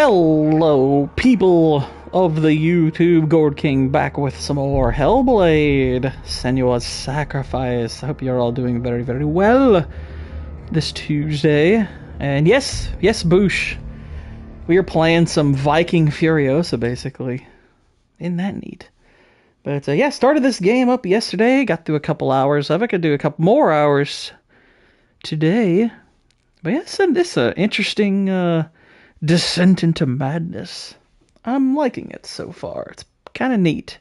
Hello, people of the YouTube, Gourd King back with some more Hellblade, Senua's Sacrifice. I hope you're all doing very, very well this Tuesday. And yes, Boosh, we are playing some Viking Furiosa, basically. Isn't that neat? But yeah, started this game up yesterday, got through a couple hours of it, could do a couple more hours today. But yeah, it's an interesting descent into madness. I'm liking it so far. It's kind of neat.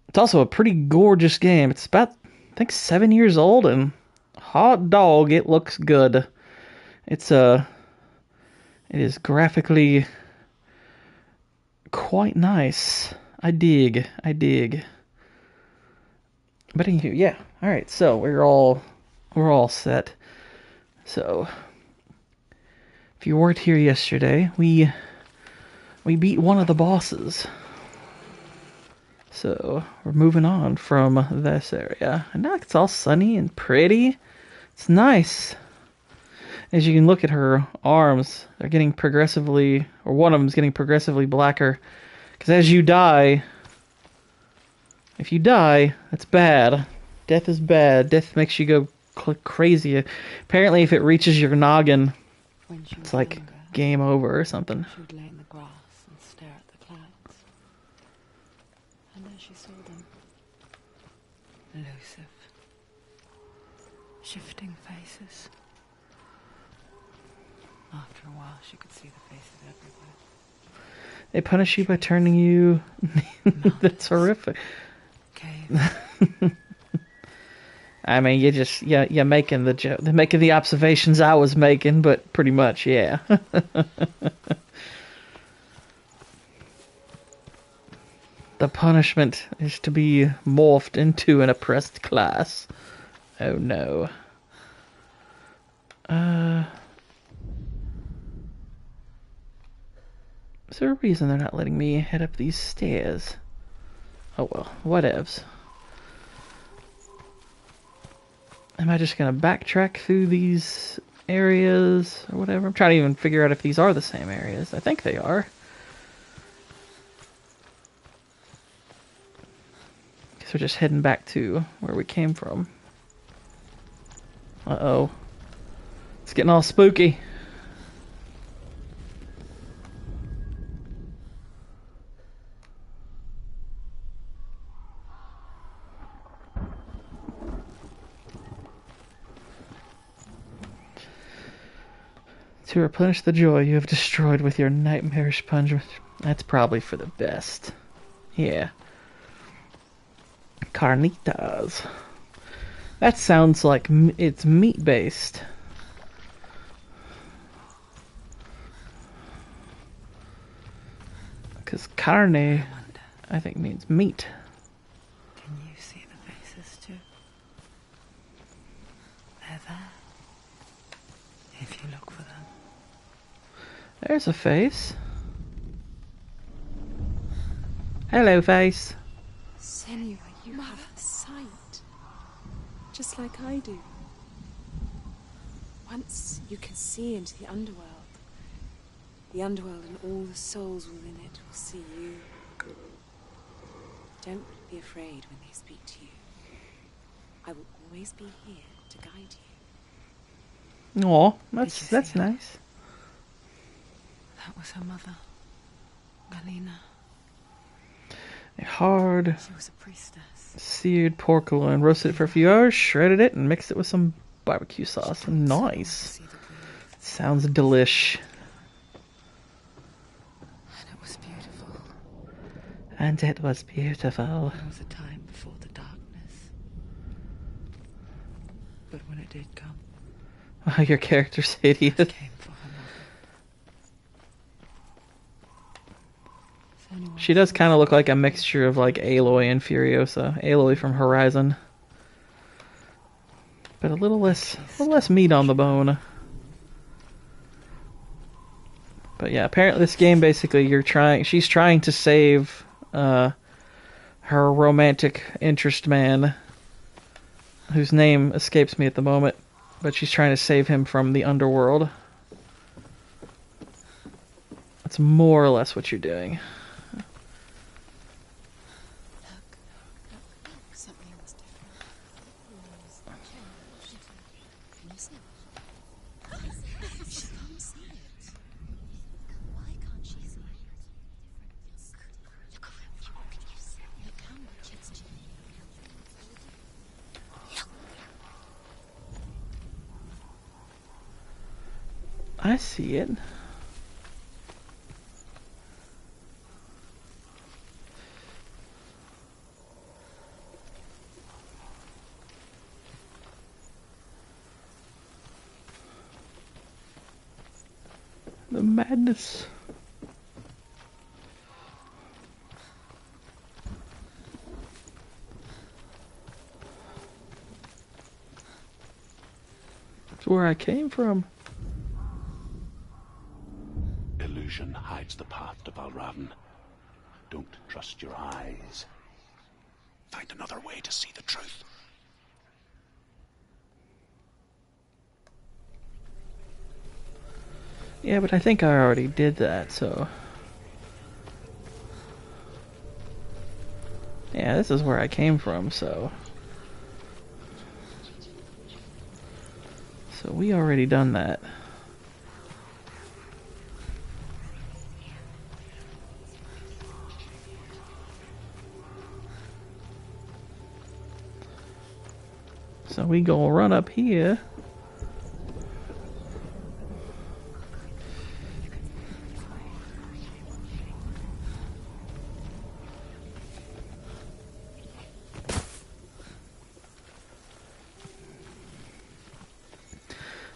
It's also a pretty gorgeous game. It's about, I think, 7 years old, and hot dog, it looks good. It is graphically quite nice. I dig. But anywho, yeah. All right, so we're all set. So if you weren't here yesterday, we beat one of the bosses. So we're moving on from this area. And now it's all sunny and pretty. It's nice. As you can look at her arms, they're getting progressively, or one of them's getting progressively blacker. Because as you die, if you die, that's bad. Death is bad. Death makes you go crazy. Apparently if it reaches your noggin, it's like younger, game over or something. She would lay in the grass and stare at the clouds. And then she saw them. Elusive. Shifting faces. After a while, she could see the faces everywhere. They punish you by turning you... That's horrific. Caves. I mean, you're making the joke. They're making the observations I was making, but pretty much, yeah. The punishment is to be morphed into an oppressed class. Oh no. Is there a reason they're not letting me head up these stairs? Oh well, whatevs. Am I just gonna backtrack through these areas or whatever? I'm trying to even figure out if these are the same areas. I think they are. Guess we're just heading back to where we came from. Uh-oh. It's getting all spooky. To replenish the joy you have destroyed with your nightmarish punishment. That's probably for the best. Yeah. Carnitas. That sounds like it's meat-based. Because carne, I think, means meat. Can you see the faces too? They're there. If you look for them. There's a face. Hello, face. Senua, you have sight. Just like I do. Once you can see into the underworld. The underworld and all the souls within it will see you. Don't be afraid when they speak to you. I will always be here to guide you. Aw, that's nice. That was her mother, Galina. A hard, She was a priestess. seared pork loin, roasted it for a few hours, shredded it, and mixed it with some barbecue sauce. Nice. Sounds delish. And it was beautiful. And it was beautiful. There was a time before the darkness. But when it did come, Oh, your character's hideous. it came for her mother. Senua She does kind of look like a mixture of like Aloy and Furiosa. Aloy from Horizon. But a little less meat on the bone. But yeah, apparently this game basically she's trying to save her romantic interest man, whose name escapes me at the moment, but she's trying to save him from the underworld. That's more or less what you're doing. Something was different. Can you see it? She can't see it. Why can't she see it? Look around you. What can you see? The camera checks you. I see it. The madness. That's where I came from. Illusion hides the path to Valravn. Don't trust your eyes. Find another way to see the truth. Yeah, but I think I already did that, so... Yeah, this is where I came from, so... So we already done that. So we gonna run up here.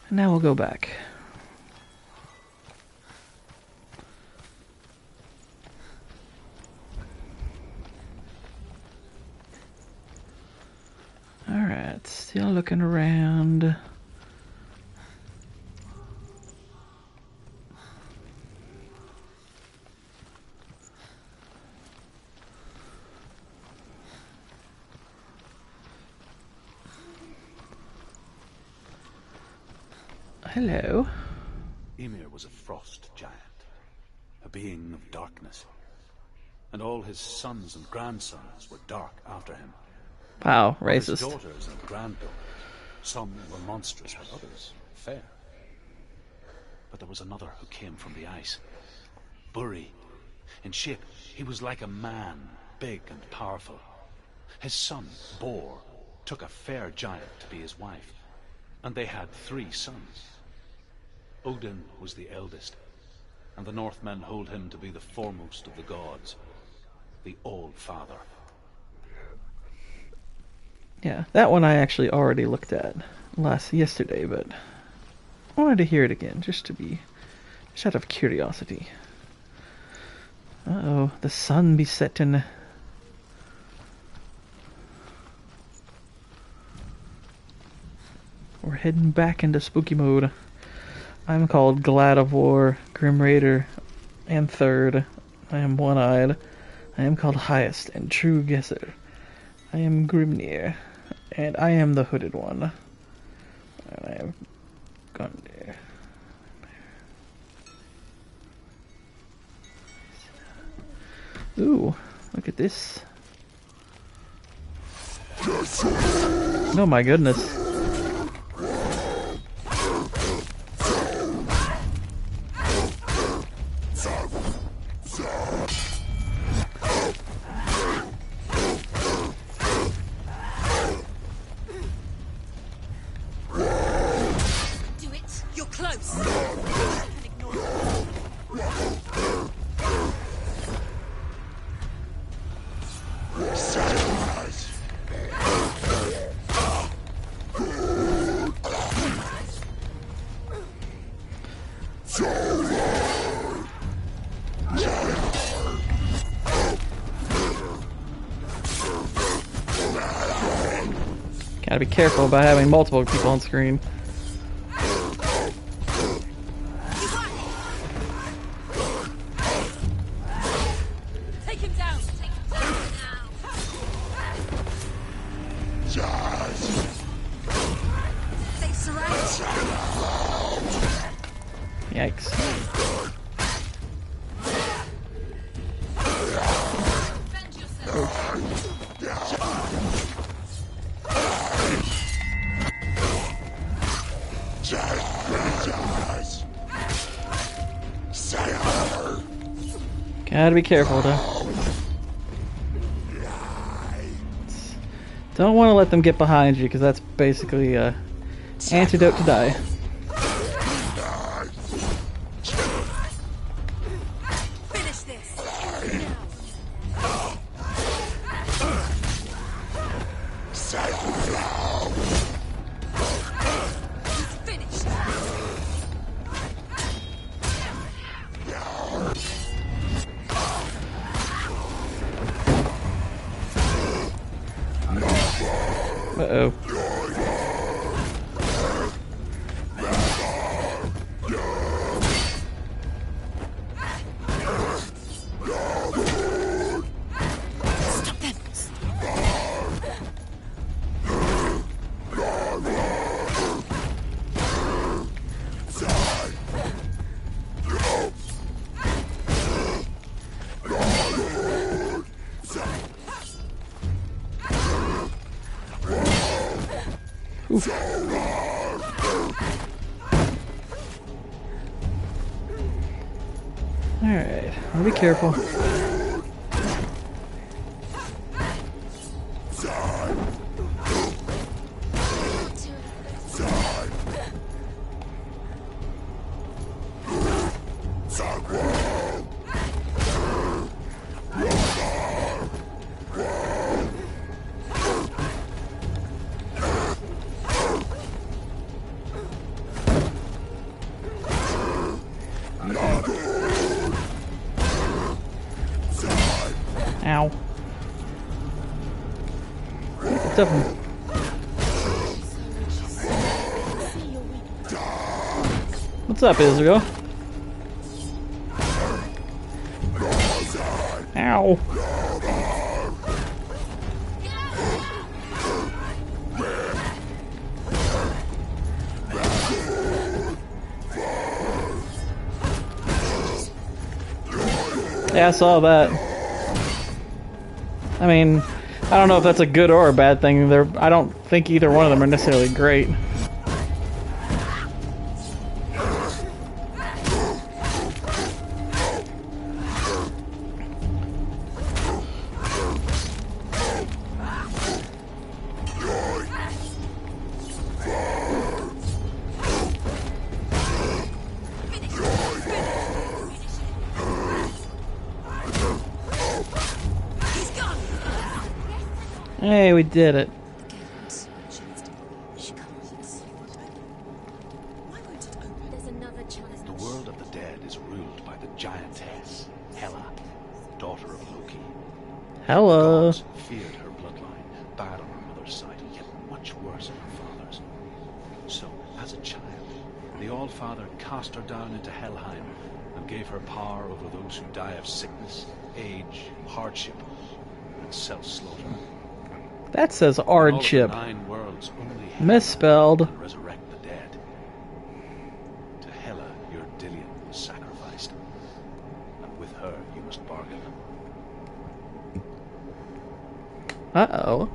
And now we'll go back. Alright, still looking around. Hello. Ymir was a frost giant, a being of darkness, and all his sons and grandsons were dark after him. Wow, Of his racist. daughters and granddaughter, some were monstrous, but others fair. But there was another who came from the ice. Buri. In shape, he was like a man, big and powerful. His son, Bor, took a fair giant to be his wife, and they had 3 sons. Odin was the eldest, and the Northmen hold him to be the foremost of the gods, the All-Father. Yeah, that one I actually already looked at yesterday, but I wanted to hear it again, just out of curiosity. Uh-oh, the sun be setting. We're heading back into spooky mode. I'm called Glad of War, Grim Raider, and Third. I am one-eyed. I am called Highest and True Guesser. I am Grimnir, and I am the hooded one. And I am Gundyr. Ooh, look at this. Oh my goodness. Gotta be careful about having multiple people on screen. Take him down. Take him down now. They surround you. Yikes. Gotta be careful though. Don't want to let them get behind you, because that's basically a antidote to die. Finish this. Finished. Uh-oh. Stop them. Alright, I'll be careful. Ow. What's up? What's up, Israel? Ow. Yeah, I saw that. I mean, I don't know if that's a good or a bad thing. I don't think either one of them are necessarily great. Hey, we did it. There's another chance. The world of the dead is ruled by the giantess, Hela, daughter of Loki. Hello. Gods feared her bloodline, bad on her mother's side, yet much worse on her father's. So, as a child, the All-Father cast her down into Helheim and gave her power over those who die of sickness, age, hardship, and self-slaughter. That says All of the hardship. 9 worlds only Hela Misspelled. can resurrect the dead. To Hela, your Dillion was sacrificed, and with her you must bargain. Uh-oh.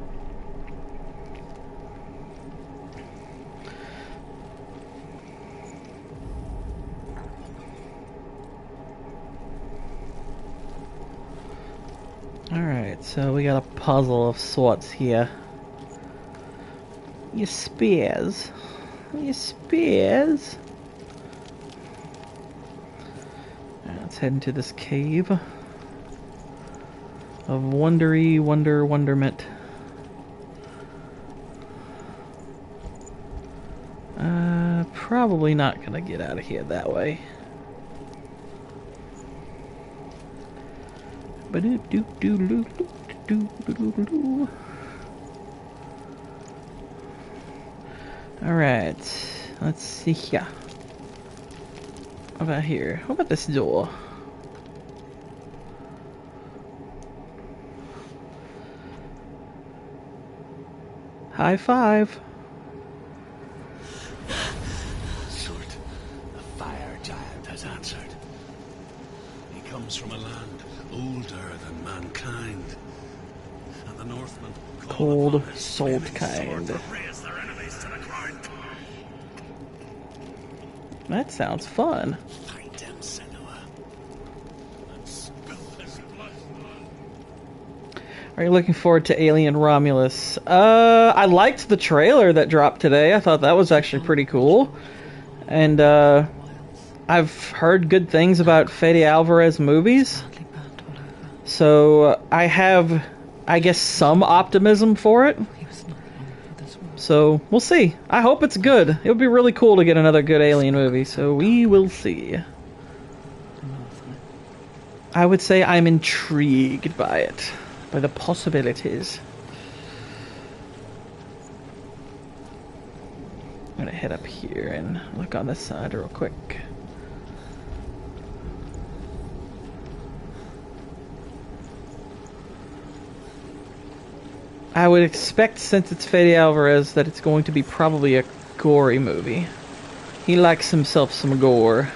Alright, so we got a puzzle of sorts here. Your spears. Your spears. Alright, let's head into this cave of wonderment. Probably not gonna get out of here that way. Alright, let's see here. What about here? What about this door? High five. Surt, the fire giant has answered. He comes from a land older than mankind. And the Northmen Cold, salt kind. That sounds fun. Find them, Senua. And spill Are you looking forward to Alien Romulus? I liked the trailer that dropped today. I thought that was actually pretty cool. And, I've heard good things about Fede Alvarez movies. So, I have, I guess, some optimism for it. So, we'll see. I hope it's good. It would be really cool to get another good Alien movie, so we will see. I would say I'm intrigued by it. By the possibilities. I'm gonna head up here and look on this side real quick. I would expect, since it's Fede Alvarez, that it's going to be probably a gory movie. He likes himself some gore.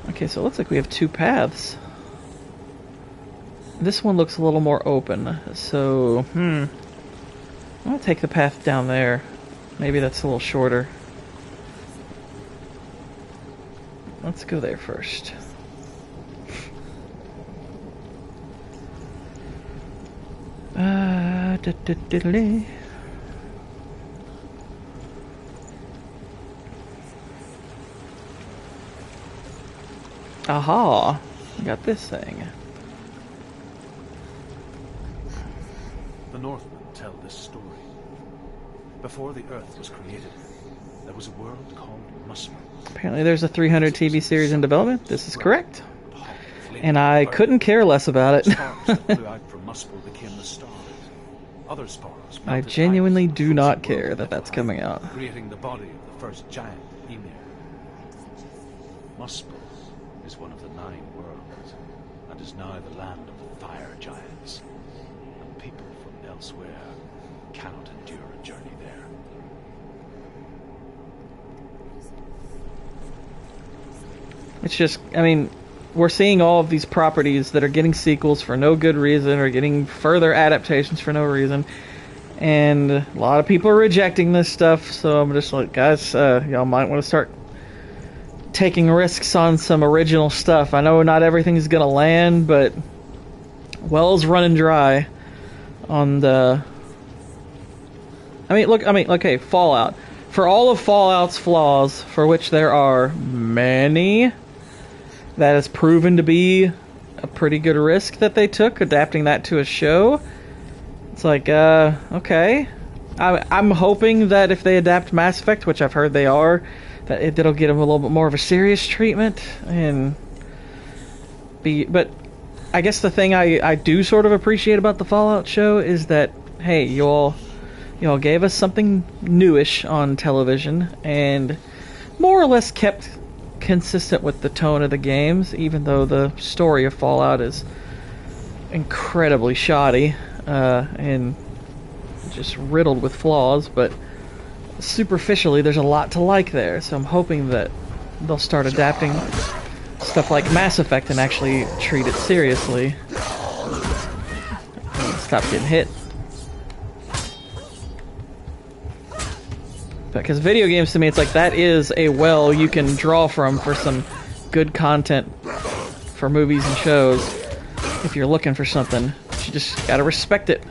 Okay, so it looks like we have two paths. This one looks a little more open, so, I'm gonna take the path down there. Maybe that's a little shorter. Let's go there first. Aha! I got this thing. The Northmen tell this story. Before the Earth was created, there was a world called Muspel. Apparently there's a 300 TV series in development. This is correct. And I couldn't care less about it. Stars that blew out from Muspel became the stars. Other stars I melted genuinely ice do and not frozen care world that that's above, coming out. creating the body of the first giant Ymir. Muspel is one of the 9 worlds, and is now the land of the fire giants. And people from elsewhere cannot endure a journey there. It's just, I mean, we're seeing all of these properties that are getting sequels for no good reason, or getting further adaptations for no reason. And a lot of people are rejecting this stuff, so I'm just like, guys, y'all might want to start taking risks on some original stuff. I know not everything's gonna land, but well's running dry on the... okay, Fallout. For all of Fallout's flaws, for which there are many, that has proven to be a pretty good risk that they took, adapting that to a show. It's like, okay. I'm hoping that if they adapt Mass Effect, which I've heard they are, that it'll get them a little bit more of a serious treatment, and but I guess the thing I do sort of appreciate about the Fallout show is that, hey, y'all gave us something newish on television, and more or less kept consistent with the tone of the games, even though the story of Fallout is incredibly shoddy, and just riddled with flaws, but superficially there's a lot to like there, so I'm hoping that they'll start adapting stuff like Mass Effect and actually treat it seriously. Stop getting hit. Because video games, to me, it's like that is a well you can draw from for some good content for movies and shows. If you're looking for something, you just gotta respect it.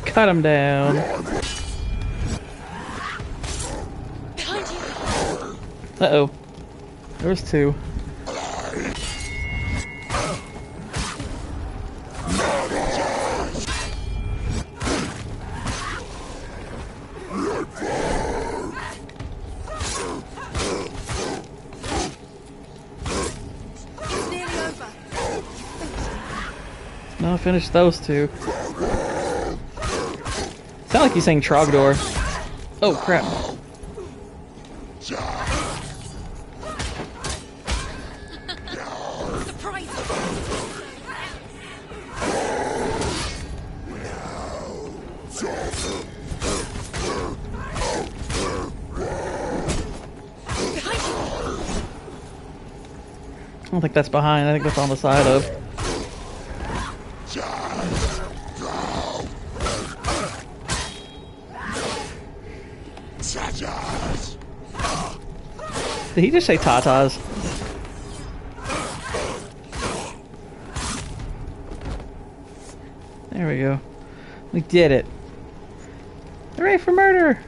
Cut him down. Uh-oh. There was 2. No, finish those 2. Sound like he's saying Trogdor. Oh, crap. I don't think that's behind. I think that's on the side of. Did he just say tatas? There we go. We did it. Hooray for murder!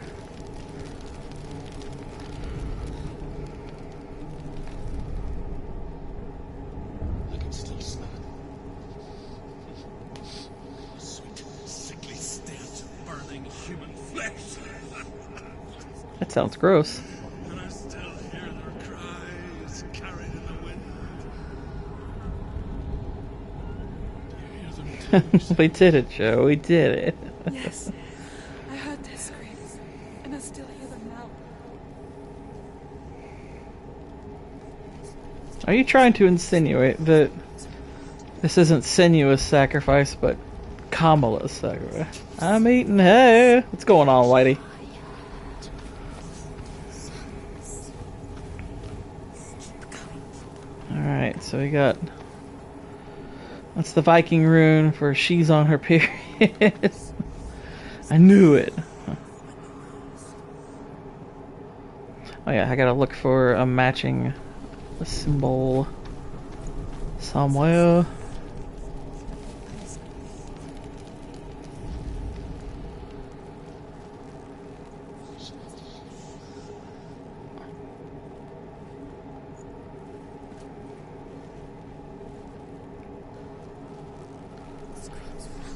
I can still smell it. Sweet, sickly stench of burning human flesh. That sounds gross. And I still hear their cries carried in the wind. Do you hear them too? We did it, Joe. We did it. Yes, I heard their screams, and I still hear them now. Are you trying to insinuate that this isn't Senua's sacrifice, but Kamala's sacrifice? I'm eating hay. What's going on, Whitey? Alright, so we got... That's the Viking rune for she's on her period. I knew it. Oh yeah, I gotta look for a matching symbol somewhere.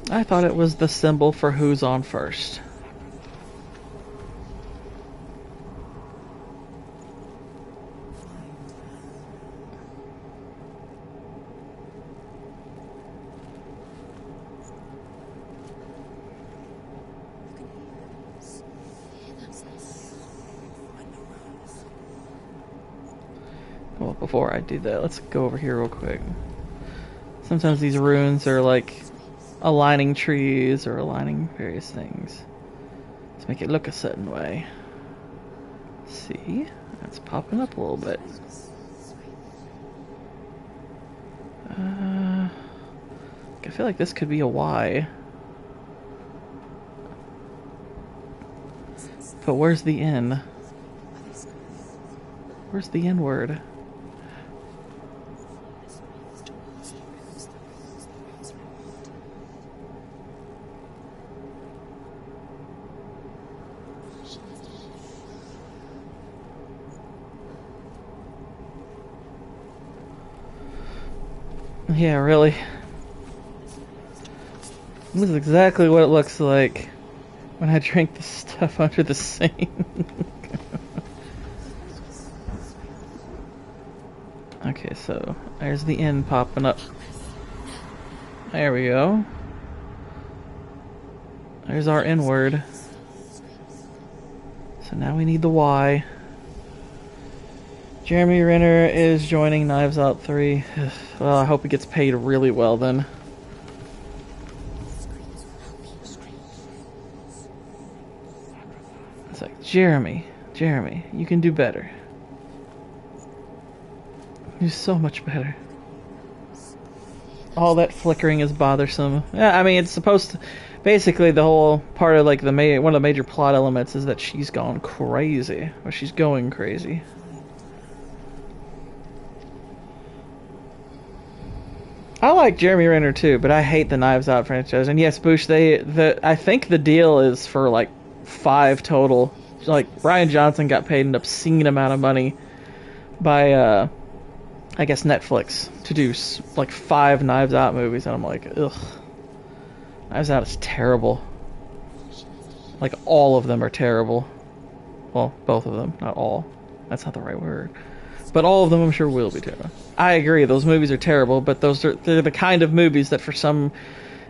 I thought it was the symbol for who's on first. Well, before I do that, let's go over here real quick. Sometimes these runes are like aligning trees or aligning various things to make it look a certain way. See? That's popping up a little bit. I feel like this could be a Y. But where's the N? Where's the N word? Yeah, really. This is exactly what it looks like when I drink the stuff under the sink. Okay, so there's the N popping up. There we go. There's our N word. So now we need the Y. Jeremy Renner is joining Knives Out 3. Well, I hope he gets paid really well then. It's like, Jeremy, you can do better. Do so much better. All that flickering is bothersome. Yeah, I mean, it's supposed to... Basically, the whole part of, like, one of the major plot elements is that she's gone crazy. Or she's going crazy. I like Jeremy Renner too, but I hate the Knives Out franchise. And yes, Boosh, I think the deal is for like 5 total. Like, Rian Johnson got paid an obscene amount of money by, I guess, Netflix to do like 5 Knives Out movies, and I'm like, ugh. Knives Out is terrible. Like, all of them are terrible. Well, both of them, not all. That's not the right word. But all of them, I'm sure, will be terrible. I agree, those movies are terrible, but they're the kind of movies that for some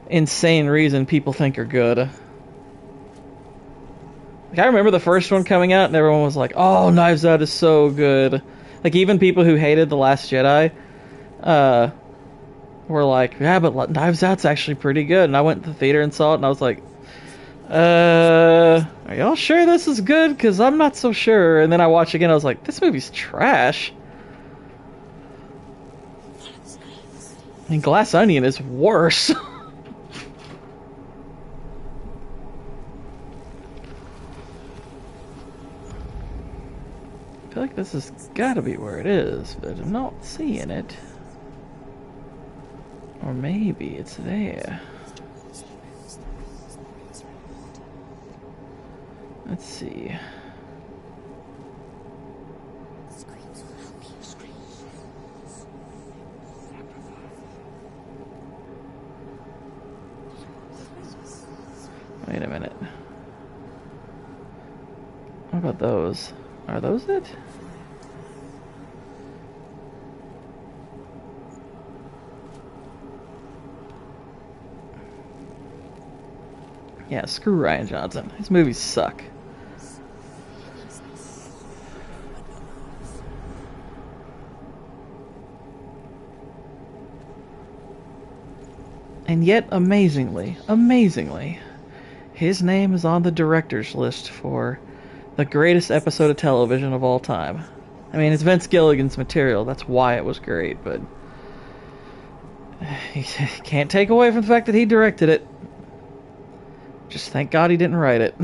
insane reason people think are good. Like, I remember the first one coming out and everyone was like, oh, Knives Out is so good. Like, even people who hated The Last Jedi were like, yeah, but Knives Out's actually pretty good. And I went to the theater and saw it, and I was like, are y'all sure this is good? Because I'm not so sure. And then I watched again, I was like, this movie's trash. I mean, Glass Onion is worse. I feel like this has gotta be where it is, but I'm not seeing it. Or maybe it's there. Let's see. Screams will help you. Screams. Wait a minute. What about those? Are those it? Yeah, screw Ryan Johnson. His movies suck. And yet, amazingly, his name is on the director's list for the greatest episode of television of all time. I mean, it's Vince Gilligan's material, that's why it was great, but you can't take away from the fact that he directed it. Just thank God he didn't write it.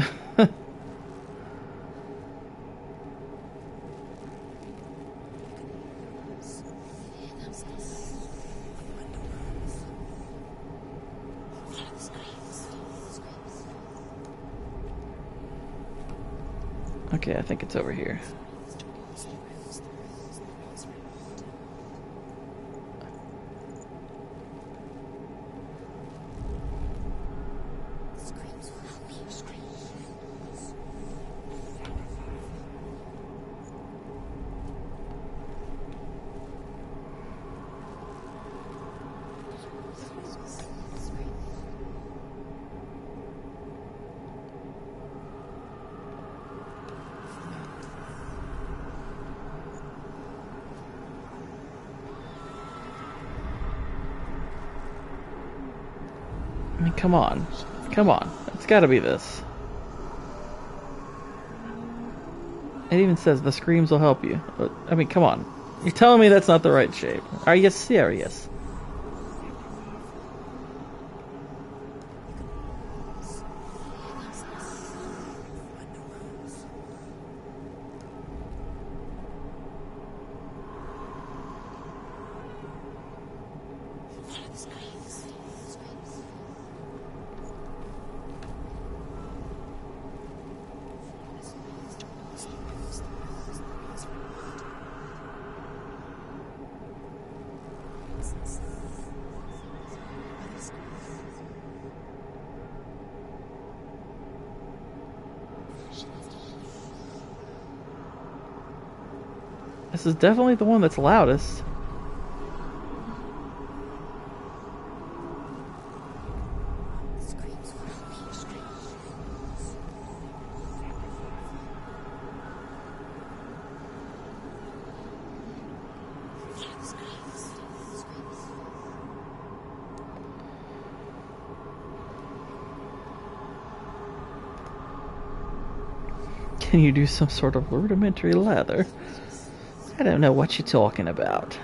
Okay, I think it's over here. I mean, come on. Come on. It's gotta be this. It even says the screams will help you. I mean, come on. You're telling me that's not the right shape. Are you serious? This is definitely the one that's loudest. Can you do some sort of rudimentary leather? I don't know what you're talking about.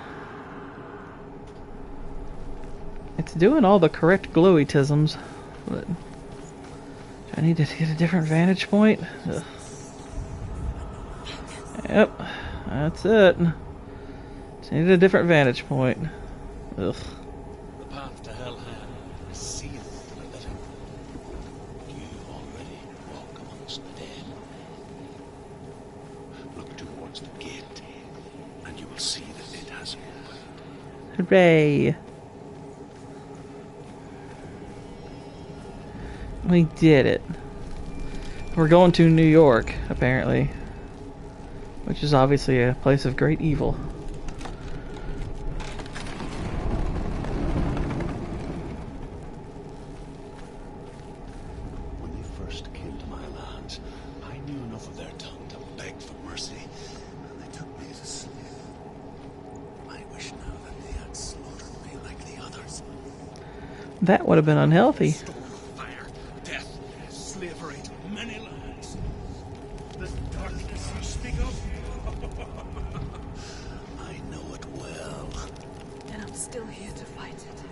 It's doing all the correct glowy-tisms, but do I need to get a different vantage point? Ugh. Yep, that's it. Just need a different vantage point. Ugh. The path to Hellham is sealed to the living. You already walk amongst the dead. Look towards the gate, and you will see that it has opened. Hooray! We did it. We're going to New York, apparently. Which is obviously a place of great evil. When they first came to my lands, I knew enough of their tongue to beg for mercy, and they took me as a slave. I wish now that they had slaughtered me like the others. That would have been unhealthy. Storm of fire, death, slavery to many lands. The darkness you speak of, I know it well. Then I'm still here to fight it.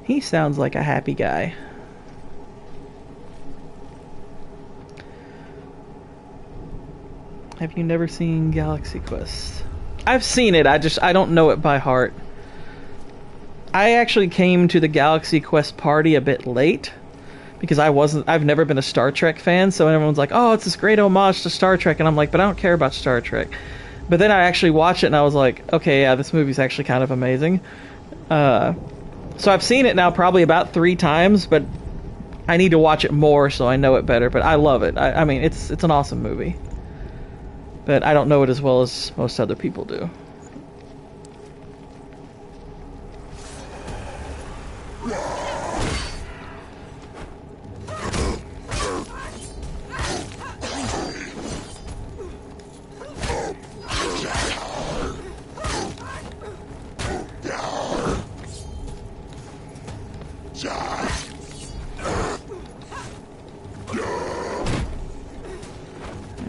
He sounds like a happy guy. Have you never seen Galaxy Quest? I've seen it, I don't know it by heart. I actually came to the Galaxy Quest party a bit late because I've never been a Star Trek fan, so everyone's like, "Oh, it's this great homage to Star Trek," and I'm like, "But I don't care about Star Trek." But then I actually watched it and I was like, "Okay, yeah, this movie's actually kind of amazing." So I've seen it now probably about 3 times, but I need to watch it more so I know it better. But I love it. I mean, it's an awesome movie. But I don't know it as well as most other people do.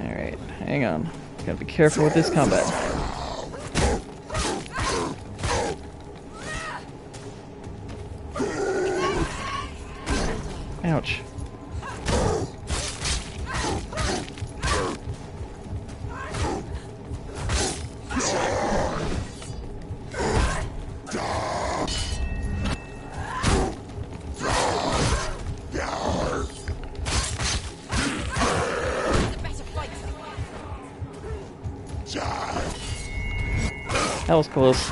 Alright, hang on. Gotta be careful with this combat. Ouch. That was close.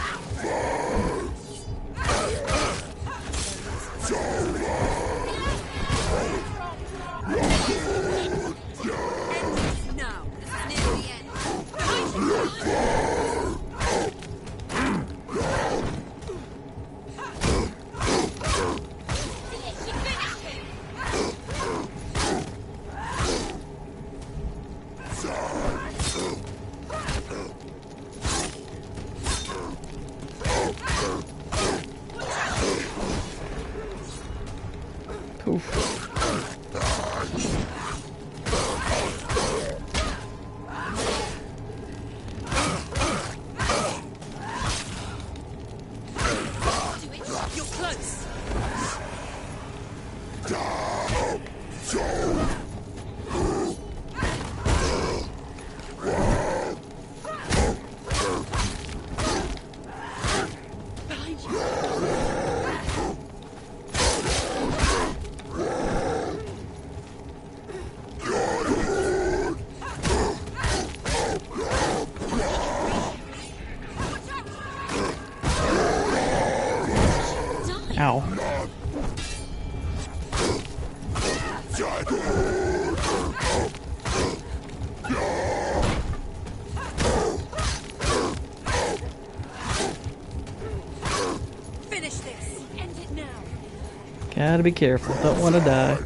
Ow. Finish this. End it now. Gotta be careful. Don't want to die.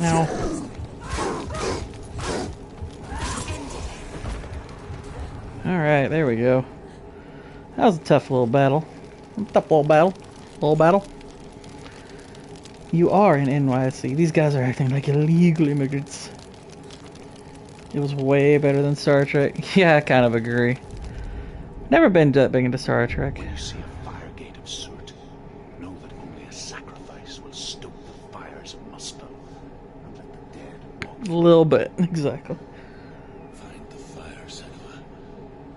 Ow. Alright, there we go. That was a tough little battle. Tough little battle. Little battle. You are in NYC. These guys are acting like illegal immigrants. It was way better than Star Trek. Yeah, I kind of agree. Never been that big into Star Trek. When you see a fire gate of soot, know that only a sacrifice will stoke the fires of muster and let the dead walk. A little bit, exactly. Find the fire, Senua,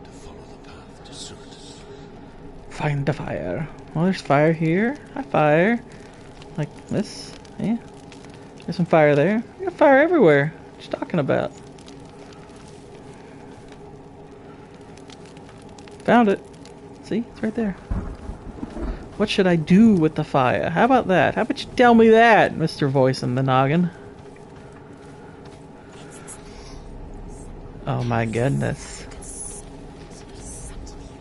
to follow the path to soot. Find the fire. Well, there's fire here. Hi, fire. Like this. Yeah. There's some fire there. We got fire everywhere. What you talking about? Found it. See? It's right there. What should I do with the fire? How about that? How about you tell me that, Mr. Voice in the Noggin? Oh my goodness.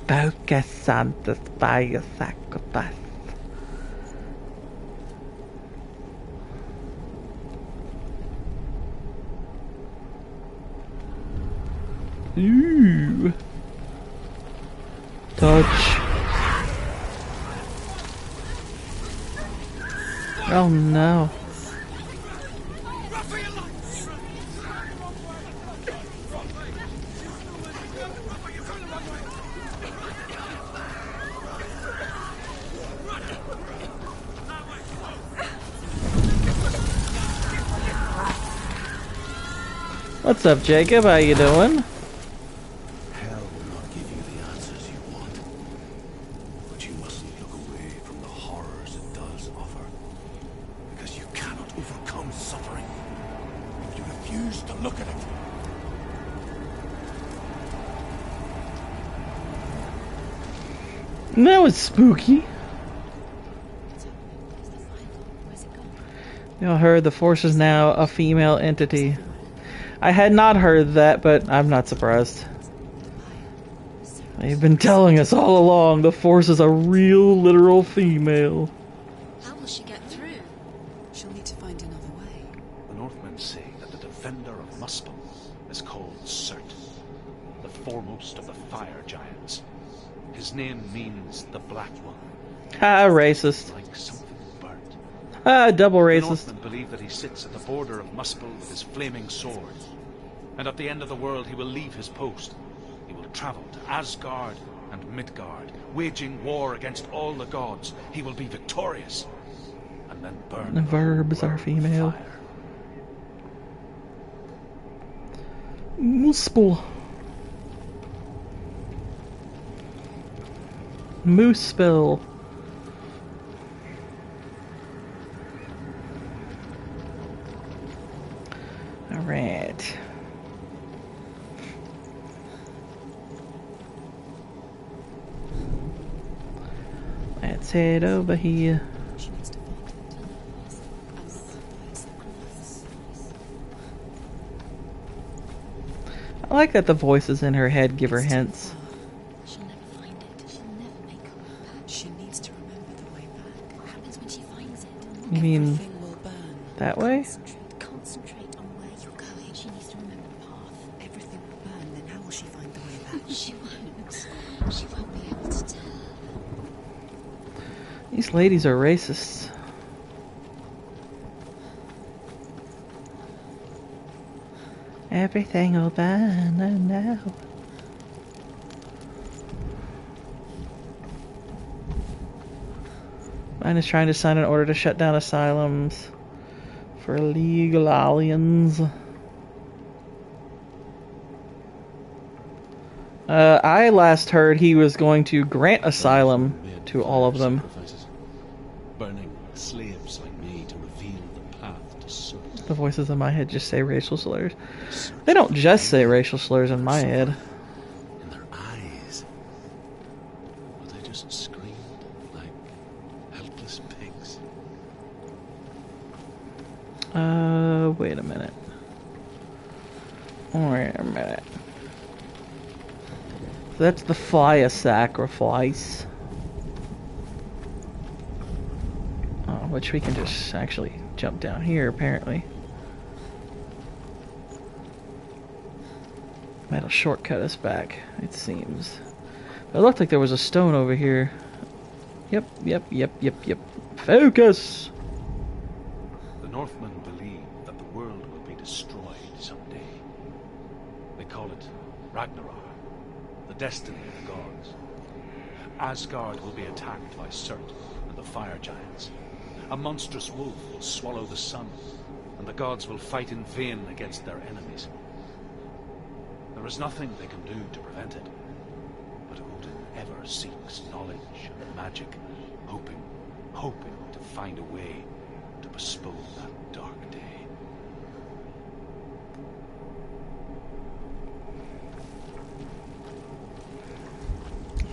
Focus on the fire sacrifice. Ooh. Touch. Oh no. What's up, Jacob? How you doing? Hell will not give you the answers you want. But you mustn't look away from the horrors it does offer. Because you cannot overcome suffering if you refuse to look at it. That was spooky. Where's it gone? Y'all heard the Force is now a female entity. I had not heard that, but I'm not surprised. They've been telling us all along the Force is a real, literal female. How will she get through? She'll need to find another way. The Northmen say that the defender of Muspel is called Surt, the foremost of the fire giants. His name means the Black One, Ha, racist. like something burnt. Ha, double The racist. Northmen believe that he sits at the border of Muspel with his flaming sword. And at the end of the world he will leave his post. He will travel to Asgard and Midgard, waging war against all the gods. He will be victorious. And then burn The the whole verbs are world with female. fire. Muspel. Moose spill. Alright. Let's head over here. She needs to find it. And not the sacrifice. I like that the voices in her head give her hints. She'll never find it. She'll never make her way back. She needs to remember the way back. What happens when she finds it? You mean Everything will burn. that way? Concentrate on where you're going. She needs to remember the path. Everything will burn. Then how will she find the way back? She won't. She won't be able to tell. These ladies are racists. Everything will burn, oh no. Mine is trying to sign an order to shut down asylums for illegal aliens. I last heard he was going to grant asylum to all of them. Sacrifices. Burning slaves like me to reveal the path to Surt. The voices in my head just say racial slurs. They don't just say racial slurs in my head. In their eyes. But they just screamed like helpless pigs. Wait a minute. Wait a minute. That's the fire sacrifice. Which we can just actually jump down here, apparently. That'll shortcut us back, it seems. But it looked like there was a stone over here. Yep. Focus! The Northmen believe that the world will be destroyed someday. They call it Ragnarok, the destiny of the gods. Asgard will be attacked by Surt and the fire giants. A monstrous wolf will swallow the sun, and the gods will fight in vain against their enemies. There is nothing they can do to prevent it, but Odin ever seeks knowledge and magic, hoping to find a way to postpone that dark day.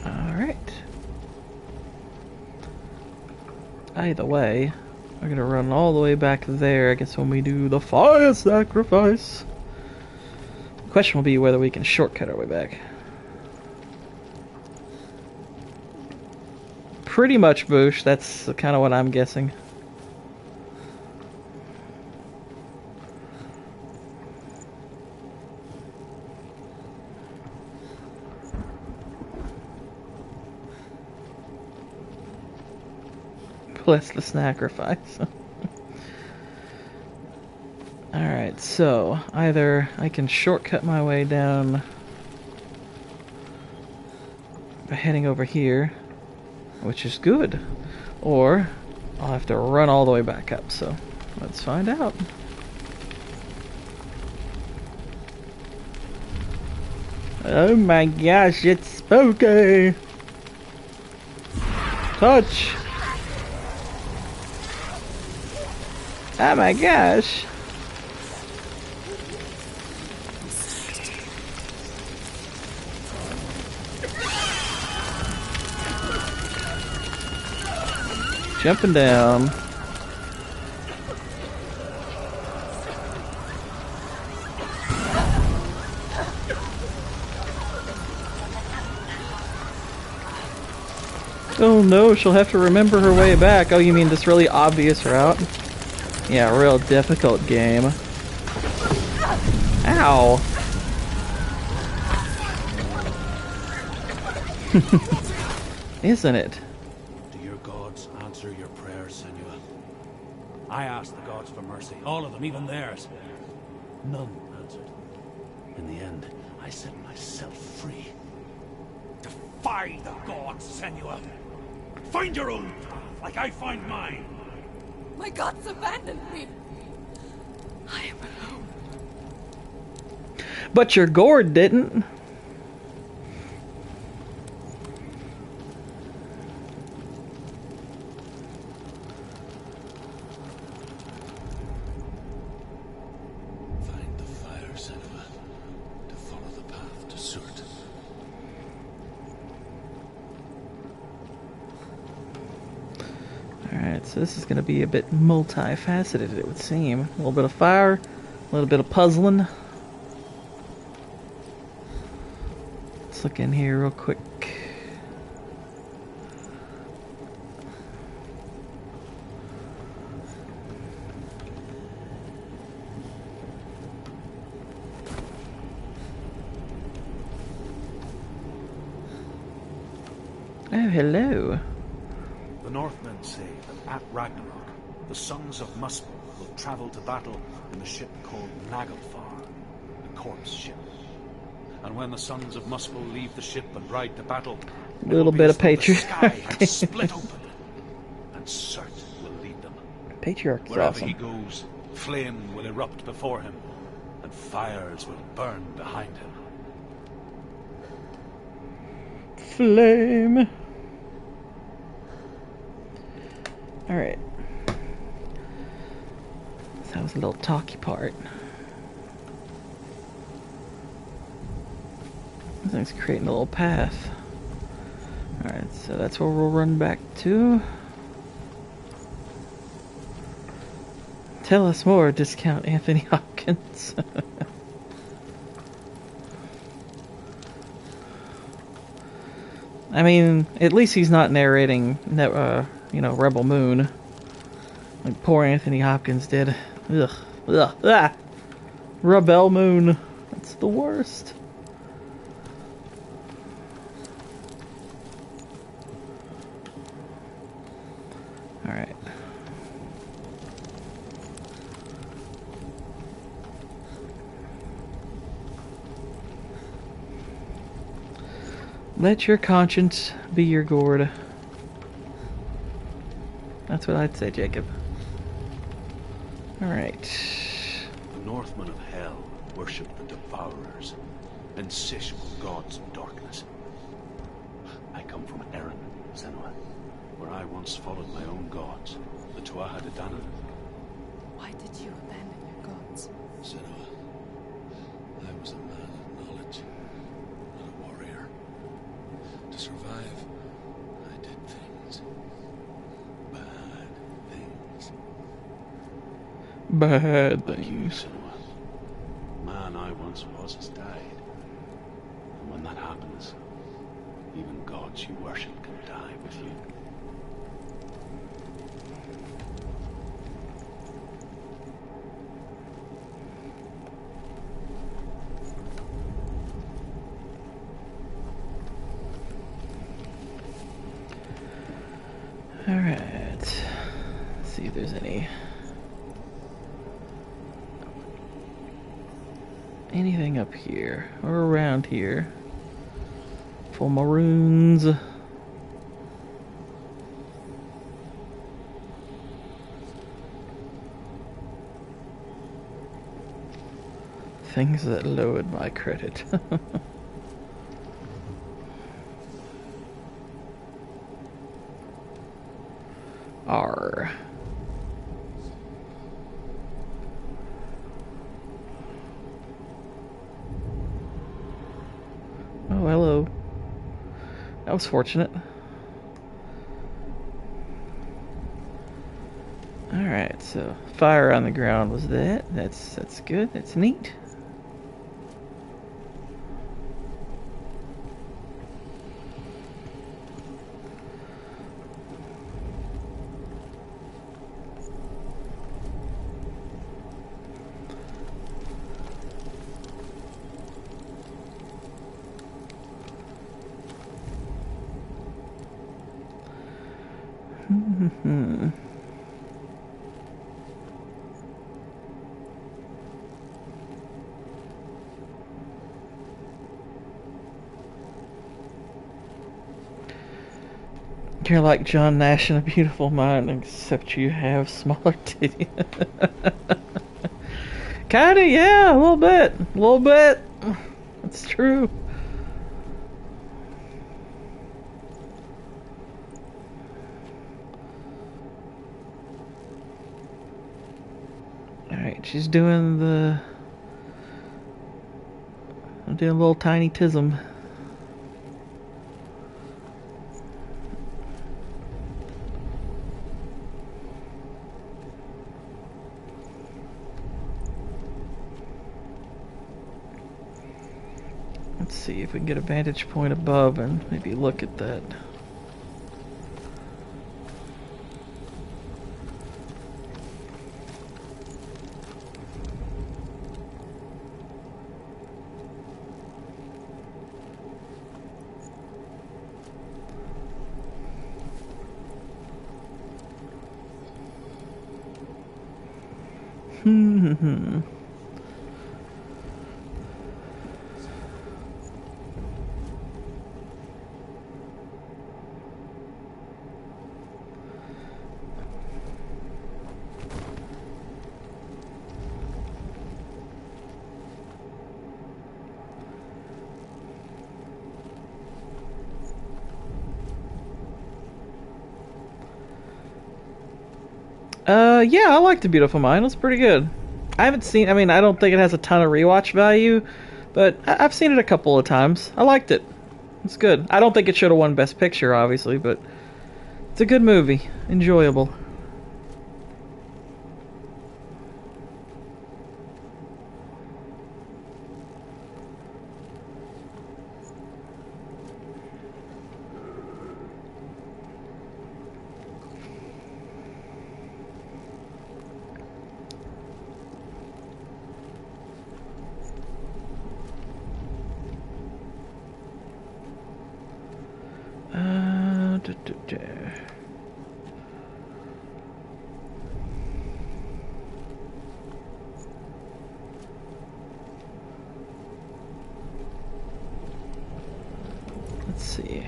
Alright. Either way, we're gonna run all the way back there, I guess, when we do the fire sacrifice. The question will be whether we can shortcut our way back. Pretty much, Boosh. That's kind of what I'm guessing. Bless the sacrifice. Alright, so either I can shortcut my way down by heading over here, which is good, or I'll have to run all the way back up, so let's find out. Oh my gosh, it's spooky! Touch! Oh my gosh! Jumping down. Oh no, she'll have to remember her way back. Oh, you mean this really obvious route? Yeah, real difficult game. Ow! Isn't it? Do your gods answer your prayers, Senua? I asked the gods for mercy, all of them, even theirs. None answered. In the end, I set myself free. Defy the gods, Senua! Find your own path, like I find mine! My gods abandoned me. I am alone. But your gourd didn't. Find the fire, Senua, to follow the path to Surt. Alright, so this is going to be a bit multifaceted, it would seem. A little bit of fire, a little bit of puzzling. Let's look in here real quick. Oh, hello. The Northmen say that at Ragnarok, the sons of Muspel will travel to battle in a ship called Naglfar, the corpse ship. And when the sons of Muspel leave the ship and ride to battle, it Little will be bit as of though the sky had patriarchy. split open, and Surt will lead them. Patriarchy's Wherever awesome. he goes, flame will erupt before him, and fires will burn behind him. Flame. Alright. So that was a little talky part. This thing's creating a little path. Alright, so that's where we'll run back to. Tell us more, discount Anthony Hopkins. I mean, at least he's not narrating, Rebel Moon, like poor Anthony Hopkins did. Ugh, ugh, ah! Rebel Moon, that's the worst. All right. Let your conscience be your gourd. That's what I'd say, Jacob. Alright. The Northmen of Hell worship the Devourers, insatiable gods of darkness. I come from Erin, Senua, where I once followed my own gods, the Tuatha De Danann. Why did you abandon your gods? Senua, I was a man of knowledge, not a warrior. To survive, I did things. Bad things. Bad Like you, things. Senua. Man I once was has died. And when that happens, even gods you worship can die with you. Alright. Let's see if there's any Anything up here or around here? For maroons. Things that lowered my credit. R. Oh, hello. That was fortunate. Alright, so fire on the ground was that. That's good. That's neat. You're like John Nash in A Beautiful Mind, except you have smaller titties. Kinda, yeah, a little bit. A little bit. It's true. Alright, she's doing the... I'm doing a little tiny tism. Let's see if we can get a vantage point above and maybe look at that. Yeah, I like The Beautiful Mind. It's pretty good. I haven't seen, I mean, I don't think it has a ton of rewatch value, but I've seen it a couple of times. I liked it. It's good. I don't think it should have won Best Picture, obviously, but it's a good movie. Enjoyable. Let's see.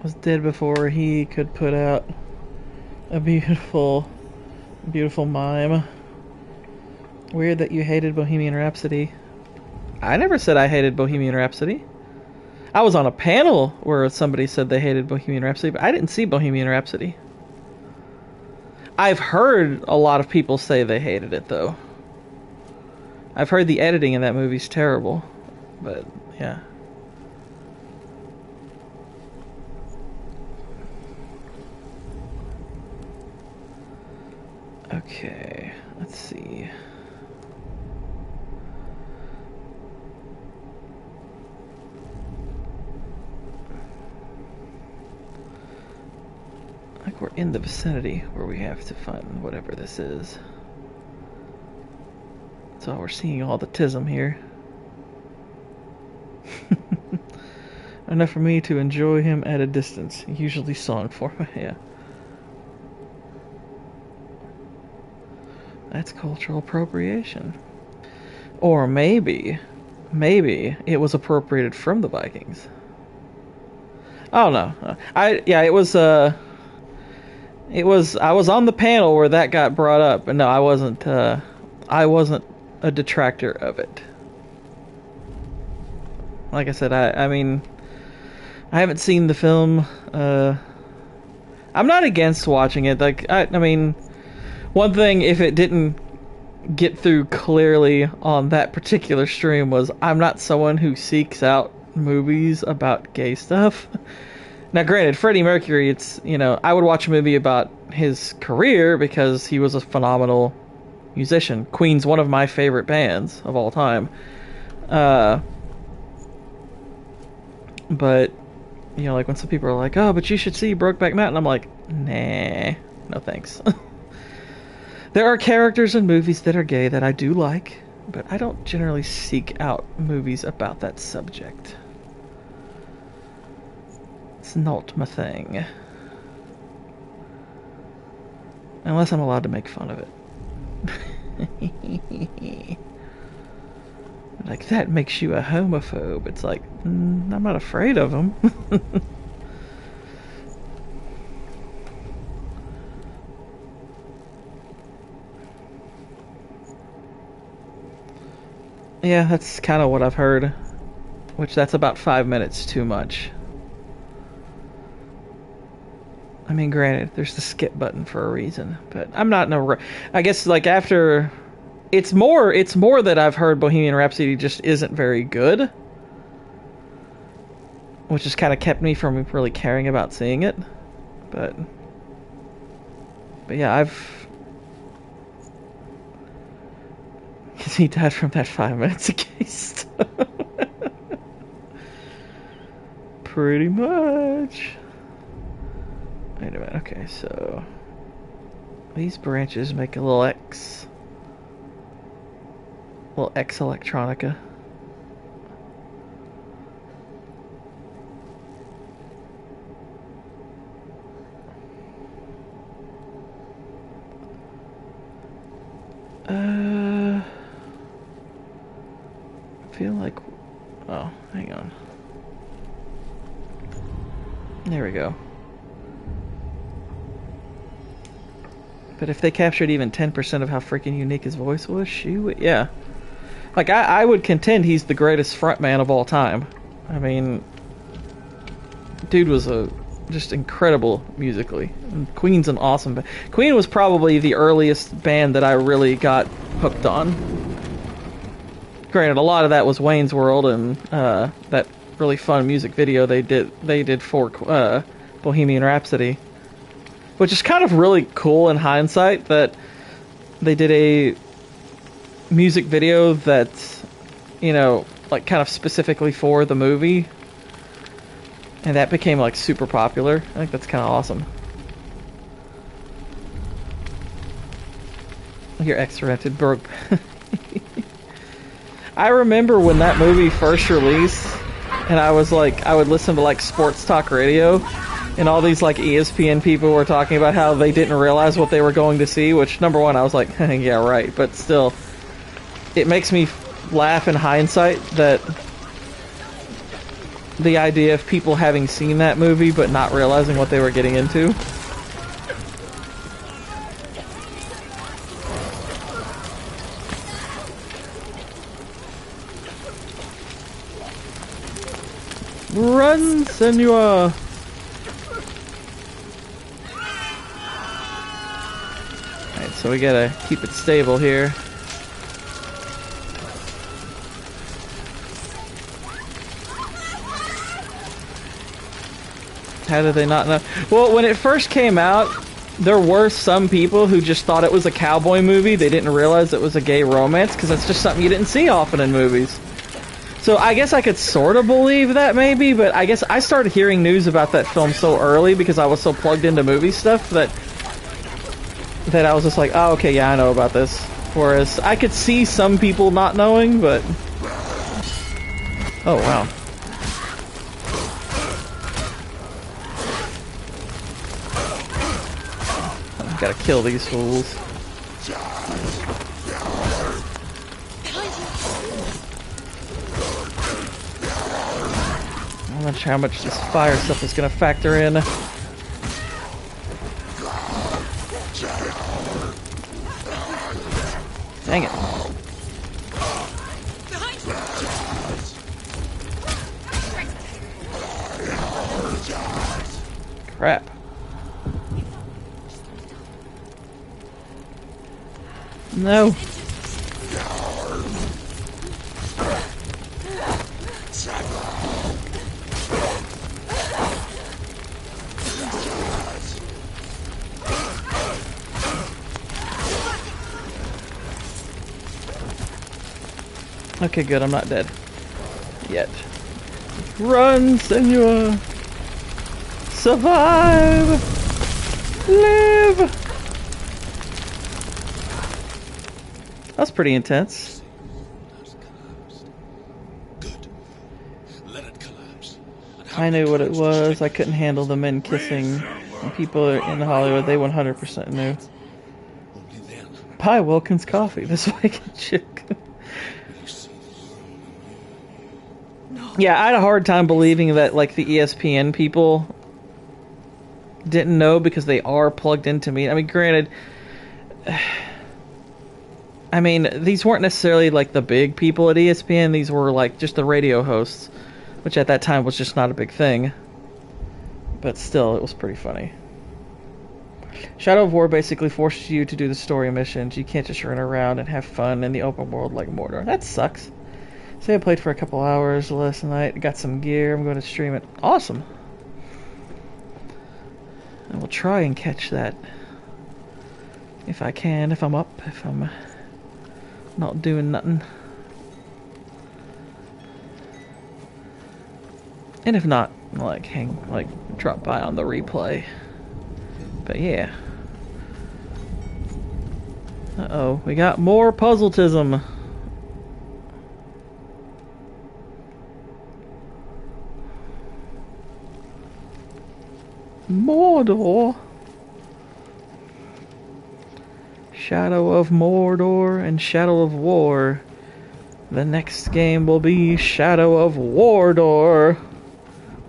Was dead before he could put out a beautiful mime. Weird that you hated Bohemian Rhapsody. I never said I hated Bohemian Rhapsody. I was on a panel where somebody said they hated Bohemian Rhapsody, but I didn't see Bohemian Rhapsody. I've heard a lot of people say they hated it, though. I've heard the editing in that movie's terrible, but yeah. Okay, let's see. Like we're in the vicinity where we have to find whatever this is. So we're seeing all the tism here. Enough for me to enjoy him at a distance, usually song format, yeah. That's cultural appropriation. Or maybe it was appropriated from the Vikings. Oh no. It was I was on the panel where that got brought up, and no, I wasn't a detractor of it. Like I said, I mean, I haven't seen the film. I'm not against watching it. Like I mean, one thing, if it didn't get through clearly on that particular stream, was I'm not someone who seeks out movies about gay stuff. Now granted, Freddie Mercury, it's, you know, I would watch a movie about his career because he was a phenomenal musician. Queen's one of my favorite bands of all time. But, you know, like when some people are like, oh, but you should see Brokeback Mountain, I'm like, nah, no thanks. There are characters in movies that are gay that I do like, but I don't generally seek out movies about that subject. It's not my thing. Unless I'm allowed to make fun of it. Like, that makes you a homophobe. It's like, I'm not afraid of them. Yeah, that's kind of what I've heard. Which, that's about 5 minutes too much. I mean, granted, there's the skip button for a reason, but I'm not in a I guess, like, after... It's more that I've heard Bohemian Rhapsody just isn't very good. Which has kind of kept me from really caring about seeing it. But yeah, he died from that 5 minutes of gay stuff. Pretty much. Wait a minute, okay, so... These branches make a little X. Little X electronica. I feel like... Oh, hang on. There we go. But if they captured even 10% of how freaking unique his voice was, shoot, yeah. Like, I would contend he's the greatest frontman of all time. I mean, dude was just incredible musically. And Queen's an awesome band. Queen was probably the earliest band that I really got hooked on. Granted, a lot of that was Wayne's World and that really fun music video they did for Bohemian Rhapsody. Which is kind of really cool in hindsight that they did a music video that's, you know, like kind of specifically for the movie, and that became like super popular. I think that's kind of awesome. Your ex-rented broke. I remember when that movie first released, and I was like, I would listen to like sports talk radio, and all these like ESPN people were talking about how they didn't realize what they were going to see, which, number one, I was like, yeah, right, but still, it makes me laugh in hindsight that the idea of people having seen that movie but not realizing what they were getting into. Run, Senua! Alright, so we gotta keep it stable here. How did they not know? Well, when it first came out, there were some people who just thought it was a cowboy movie. They didn't realize it was a gay romance, because that's just something you didn't see often in movies. So I guess I could sort of believe that maybe, but I guess I started hearing news about that film so early because I was so plugged into movie stuff that I was just like, oh, okay, yeah, I know about this. Whereas I could see some people not knowing, but... Oh, wow. Gotta kill these fools. Behind you! not sure how much this fire stuff is gonna factor in. Dang it. Crap. No. Okay, good, I'm not dead. Yet. Run, Senua! Survive! Live! That's pretty intense. Good. Let it collapse. I knew what it was. I couldn't handle the men kissing. And people in Hollywood, they 100% knew. Only then Pie Wilkins coffee. This Viking chick. will you see the world. Yeah, I had a hard time believing that like the ESPN people didn't know because they are plugged into me. I mean, granted, I mean, these weren't necessarily like the big people at ESPN. These were like just the radio hosts, which at that time was just not a big thing. But still, it was pretty funny. Shadow of War basically forces you to do the story missions. You can't just run around and have fun in the open world like Mordor. That sucks. Say I played for a couple hours last night. Got some gear. I'm going to stream it. Awesome. I will try and catch that. If I can. If I'm up. If I'm not doing nothing. And if not, like drop by on the replay. But yeah. Uh-oh, we got more puzzletism. Mordor. Shadow of Mordor and Shadow of War. The next game will be Shadow of Wardor.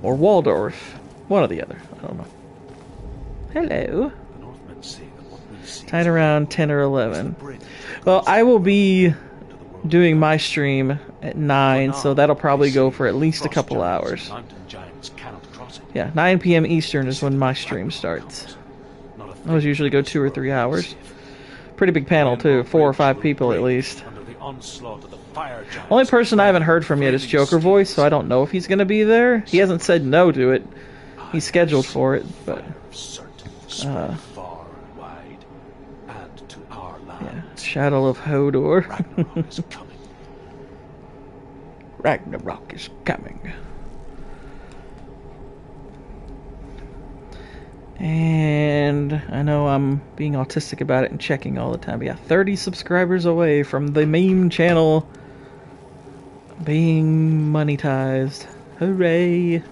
Or Waldorf. One or the other. I don't know. Hello. The Northmen say that what we see Time around 10 or 11. Well, I will be doing my stream at 9, so that'll probably go for at least a couple hours. Yeah, 9 p.m. Eastern is when my stream starts. Those usually go 2 or 3 hours. Pretty big panel too, 4 or 5 people at least. Only person I haven't heard from yet is Joker Voice, so I don't know if he's going to be there. He hasn't said no to it. He's scheduled for it, but yeah, Shadow of Hodor. Ragnarok is coming. And I know I'm being autistic about it and checking all the time, but yeah, 30 subscribers away from the meme channel being monetized. Hooray!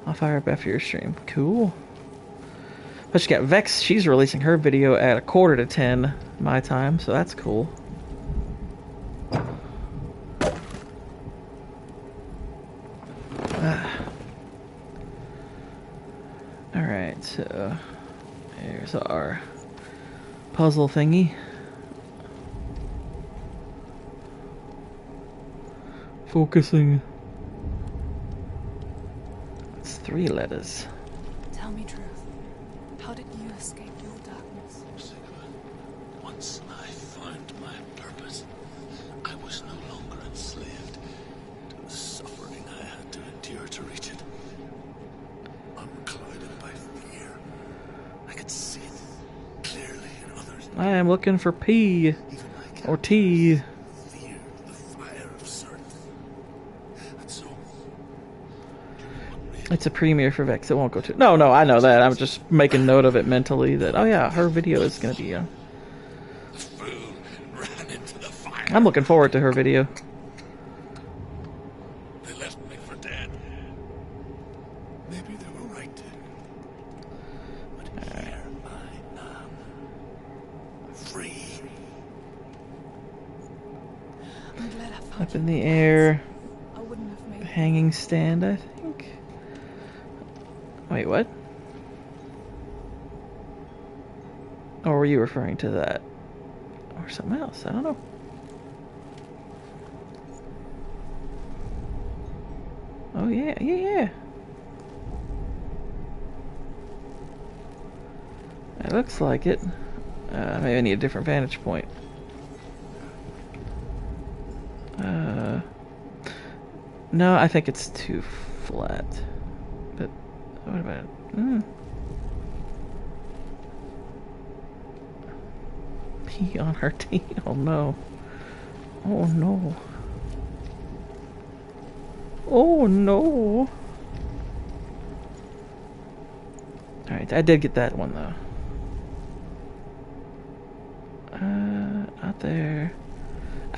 I'll fire up after your stream. Cool. But you got Vex, she's releasing her video at 9:45 my time, so that's cool. Alright, so here's our puzzle thingy. Focusing. It's 3 letters. Tell me truth. How did you escape your darkness? Once I found my purpose, I was no longer enslaved to the suffering I had to endure to reach it. Unclouded by fear, I could see it clearly in others. I am looking for P or T. Fear the fire of certain. And so, It's a premiere for Vex. It won't go to. No, I know that. I'm just making note of it mentally. That oh yeah, her video is gonna be. the fool ran into the fire. I'm looking forward to her video. They left me for dead. Maybe they were right. But here I am. Free. I'm glad I found Up in the air. I wouldn't have made hanging stand, I think. Wait, what? Or were you referring to that? Or something else? I don't know. Oh, yeah, yeah, yeah. It looks like it. Maybe I need a different vantage point. No, I think it's too flat. But what about it? Pee on her teeth. Oh no. Oh no. Oh no. Alright, I did get that one though. Out there.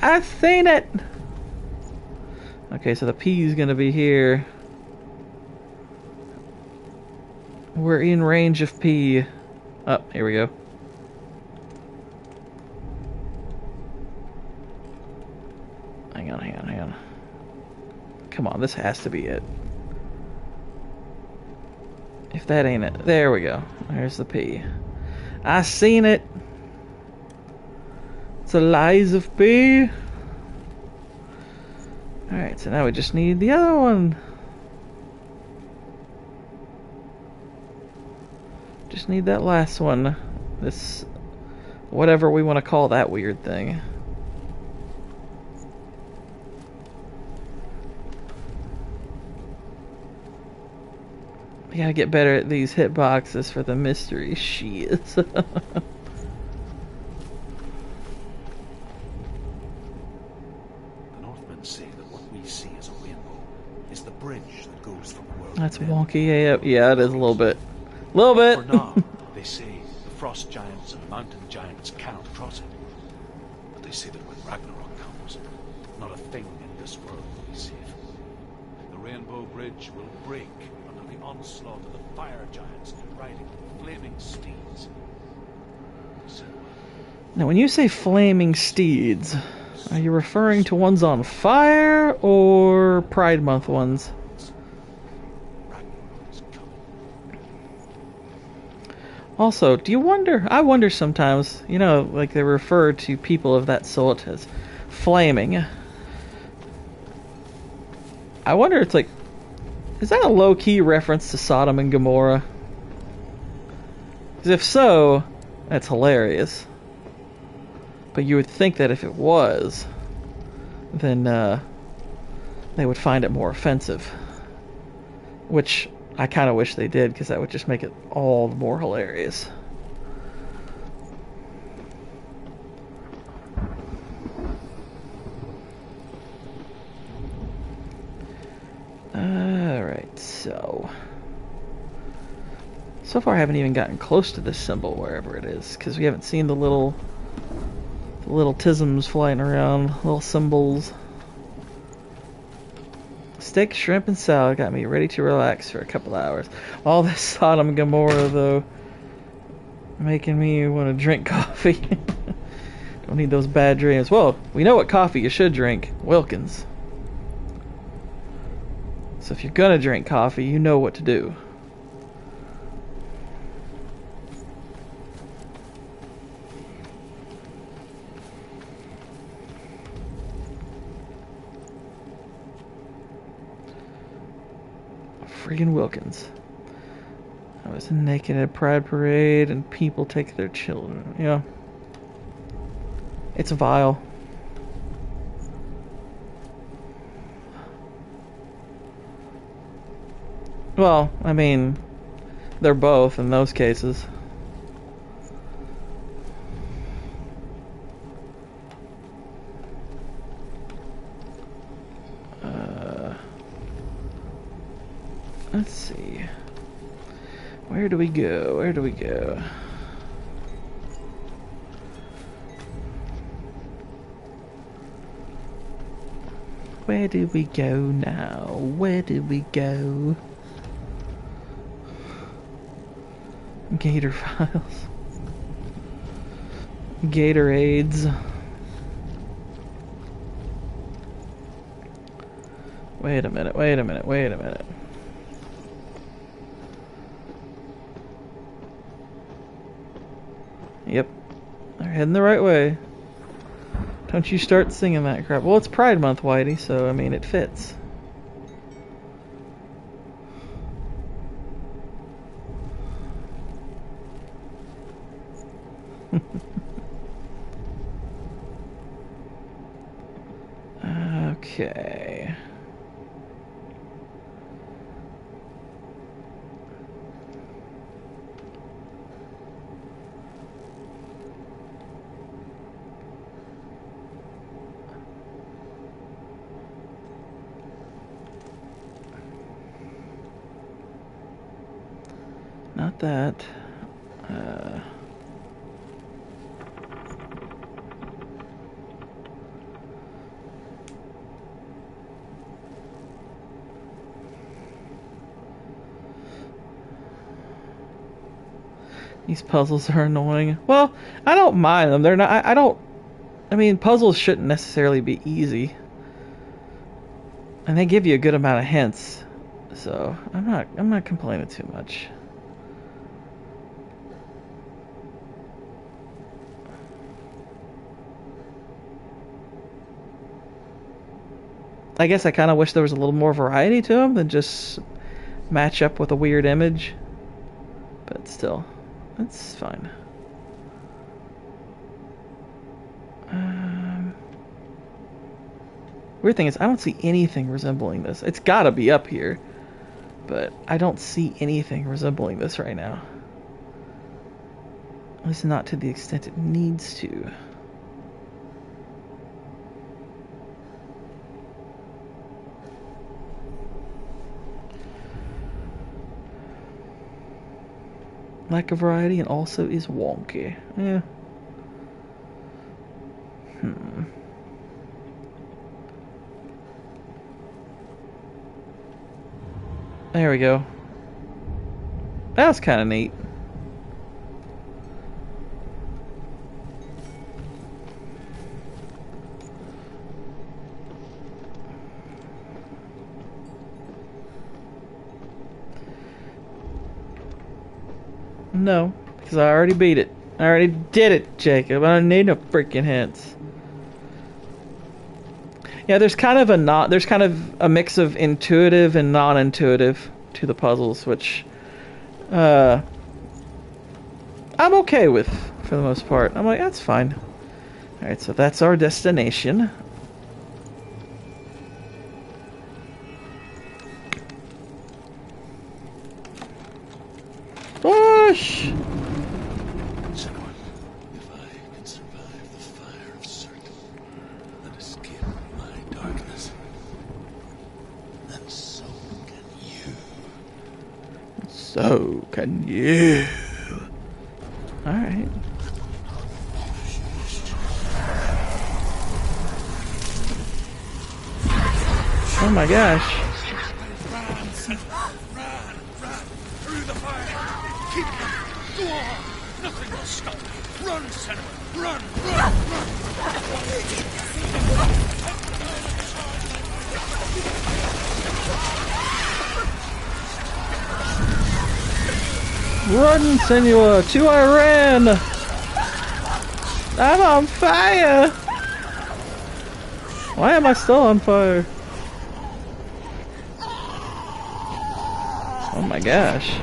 I've seen it! Okay, so the P is gonna be here. We're in range of P. Oh, here we go. Hang on, hang on, hang on. Come on, this has to be it. If that ain't it, there we go. There's the P. I seen it. It's the lies of P. Alright, so now we just need the other one. Just need that last one. This, whatever we want to call that weird thing. We gotta get better at these hitboxes for the mystery shit. That's wonky. Yeah, it is a little bit. A little bit. For now, they say the frost giants and mountain giants cannot cross it. But they say that when Ragnarok comes, not a thing in this world will be safe. The Rainbow Bridge will break under the onslaught of the fire giants riding flaming steeds. Now, when you say flaming steeds, are you referring to ones on fire or Pride Month ones? Also, do you wonder, I wonder sometimes, you know, like they refer to people of that sort as flaming. I wonder, it's like, is that a low-key reference to Sodom and Gomorrah? Because if so, that's hilarious. But you would think that if it was, then they would find it more offensive. Which I kind of wish they did, because that would just make it all the more hilarious. Alright, so far I haven't even gotten close to this symbol, wherever it is, because we haven't seen the little tisms flying around, little symbols. Steak, shrimp, and salad got me ready to relax for a couple hours. All this Sodom and Gomorrah, though, making me want to drink coffee. Don't need those bad dreams. Well, we know what coffee you should drink. Wilkins. So if you're gonna drink coffee, you know what to do. Friggin' Wilkins. I was naked at a pride parade and people take their children. You know, it's vile. Well, I mean, they're both in those cases. Let's see. Where do we go? Where do we go? Where do we go now? Where do we go? Gator files. Gatorades. Wait a minute, wait a minute, wait a minute. Yep. They're heading the right way. Don't you start singing that crap. Well, it's Pride Month, Whitey, so, I mean, it fits. Okay. Not that. These puzzles are annoying. Well, I don't mind them. They're not. I don't. I mean, puzzles shouldn't necessarily be easy, and they give you a good amount of hints. So I'm not complaining too much. I guess I kind of wish there was a little more variety to them than just match up with a weird image. But still, it's fine. Weird thing is, I don't see anything resembling this. It's gotta be up here, but I don't see anything resembling this right now. At least not to the extent it needs to. Lack of variety and also is wonky. Yeah. There we go. That was kind of neat. No, because I already beat it. I already did it, Jacob. I don't need no freaking hints. Yeah, there's kind of a mix of intuitive and non-intuitive to the puzzles, which I'm okay with for the most part. I'm like, that's fine. All right, so that's our destination. Push! Senua, if I can survive the fire of certain and escape my darkness, then so can you. So can you. Alright. Oh my gosh. Through the fire! Keep running! Go on! Nothing will stop me! Run, Senua! Run! Run, Senua! To Iran! I'm on fire! Why am I still on fire? Oh my gosh.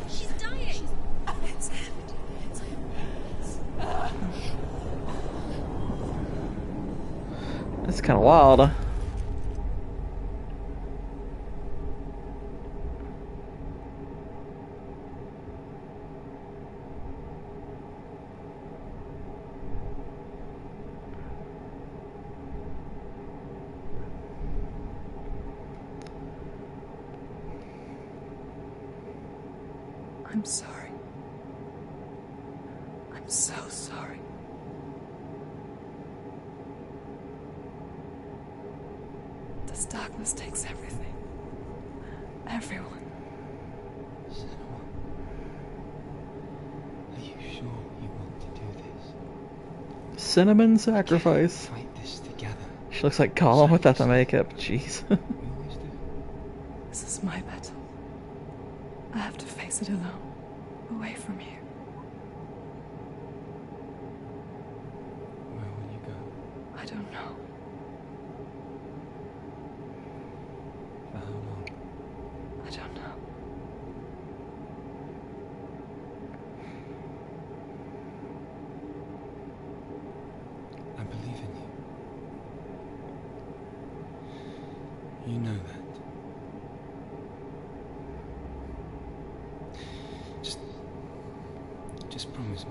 She's dying. It's him. That's kind of wild. I'm sorry. I'm so sorry. This darkness takes everything. Everyone. Senua, are you sure you want to do this? Cinnamon sacrifice. Fight this together. She looks like Gollum without the makeup. Jeez. We always do. This is my battle. I have to face it alone, away from you. Where will you go? I don't know. For how long? I don't know. I believe in you. You know that. Just promise me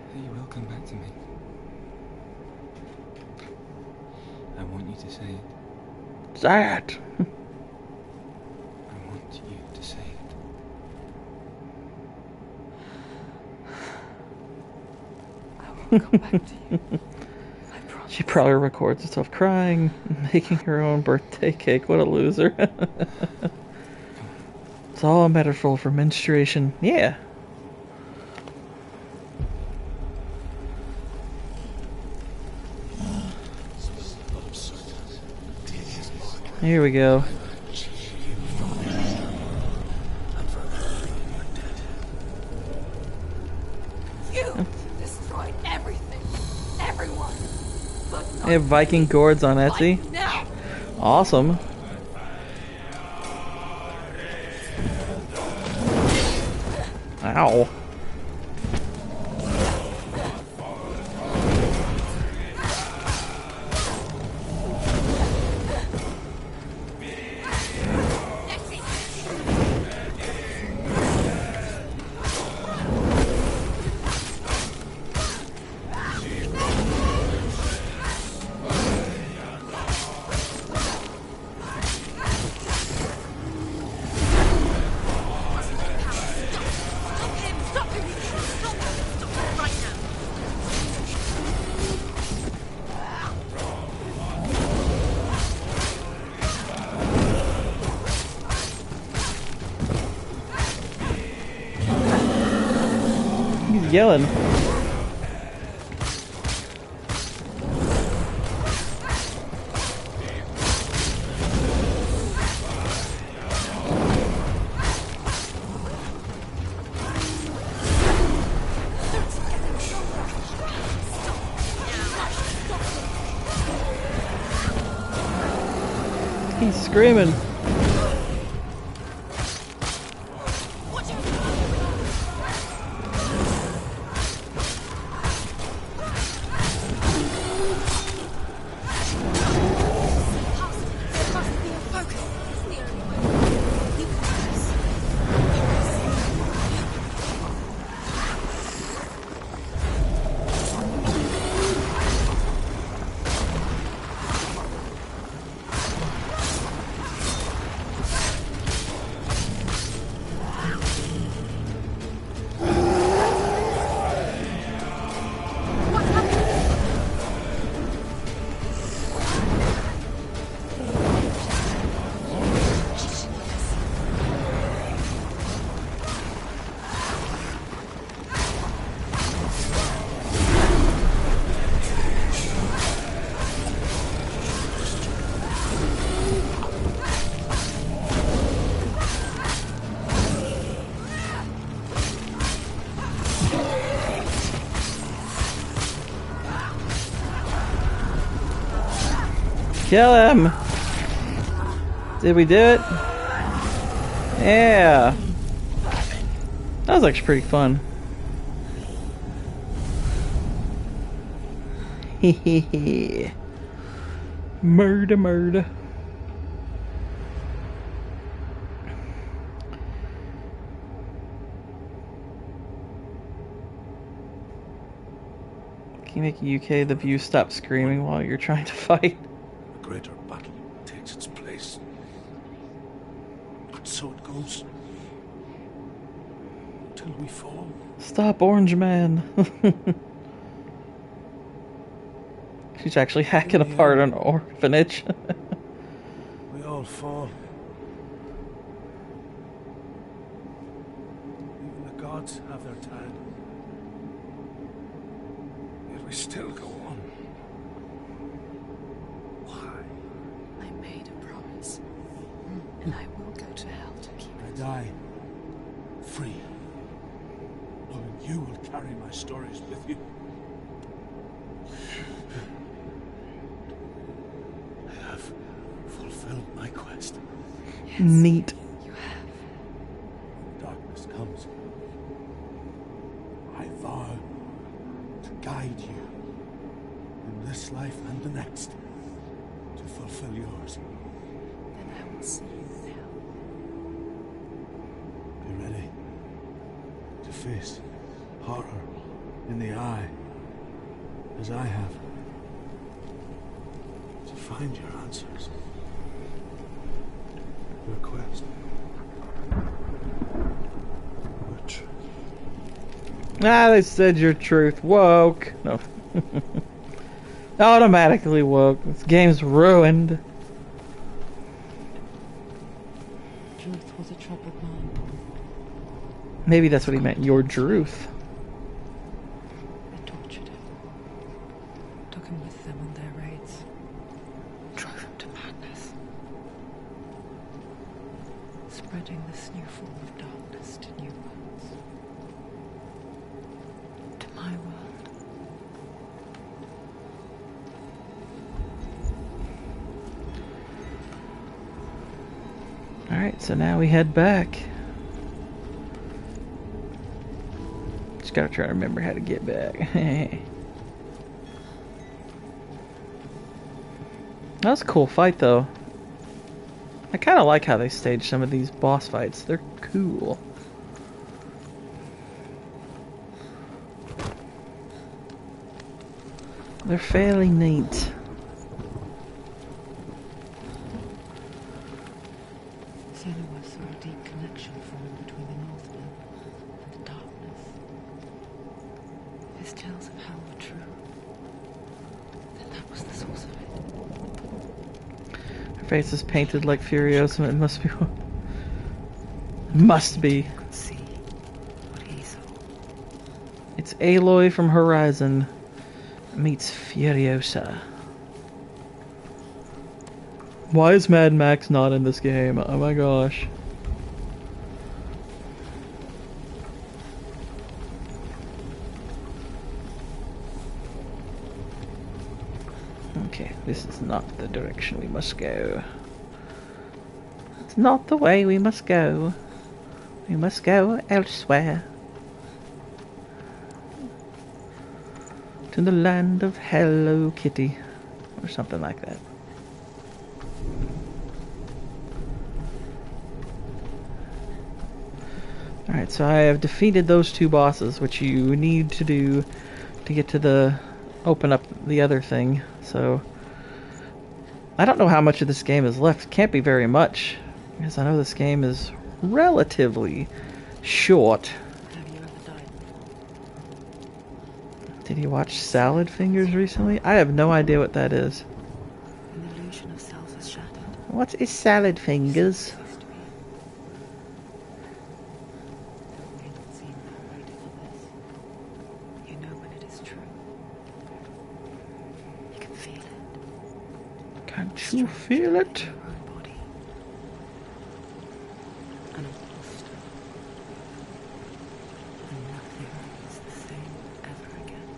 that you will come back to me. I want you to say it. Say it. I want you to say it. I will come back to you. I promise. She probably records herself crying, making her own birthday cake. What a loser. It's all a metaphor for menstruation. Yeah. Here we go. You destroyed everything, everyone. But They have Viking gourds on Etsy. not now. Awesome. Ow. He's yelling. He's screaming. Kill him! Did we do it? Yeah! That was actually pretty fun. Hehehe. Murder, murder. Can you make UK the view stop screaming while you're trying to fight? A greater battle takes its place. And so it goes. Until we fall. Stop, Orange Man. She's actually hacking apart an orphanage. We all fall. Even the gods have their time. Yet we still go on. And I will go to hell to keep I it. die free, knowing you will carry my stories with you. I have fulfilled my quest. Neat. You have. When darkness comes, I vow to guide you in this life and the next to fulfill yours. Then I will see you in hell. Be ready to face horror in the eye, as I have. To find your answers. Your quest. Your truth. Ah, they said your truth. Woke. No. Automatically woke. This game's ruined. Truth was a troubled mind. Maybe that's what he meant. Your truth. They tortured him. Took him with them on their raids. Drove him to madness. Spreading this new form of darkness to new worlds. To my world. Alright, so now we head back. Just gotta try to remember how to get back. That was a cool fight, though. I kind of like how they stage some of these boss fights. They're cool. They're fairly neat. Senua saw a deep connection form between the Northmen and the darkness. His tales of hell were true. Then that was the source of it. Her face is painted like Furiosa. It must be. Must be. Could see what he saw. It's Aloy from Horizon meets Furiosa. Why is Mad Max not in this game? Oh my gosh. Okay, this is not the direction we must go. It's not the way we must go. We must go elsewhere. To the land of Hello Kitty. Or something like that. Alright, so I have defeated those two bosses, which you need to do to get to the... open up the other thing. So... I don't know how much of this game is left. Can't be very much. Because I know this game is relatively short. Have you ever died before? Did you watch Salad Fingers recently? I have no idea what that is. An illusion of self is shattered. What is Salad Fingers? Used to be. May not seem that way to others. You know when it is true. You can feel it. Can't you feel it? In your own body. An imposter. And nothing is the same ever again.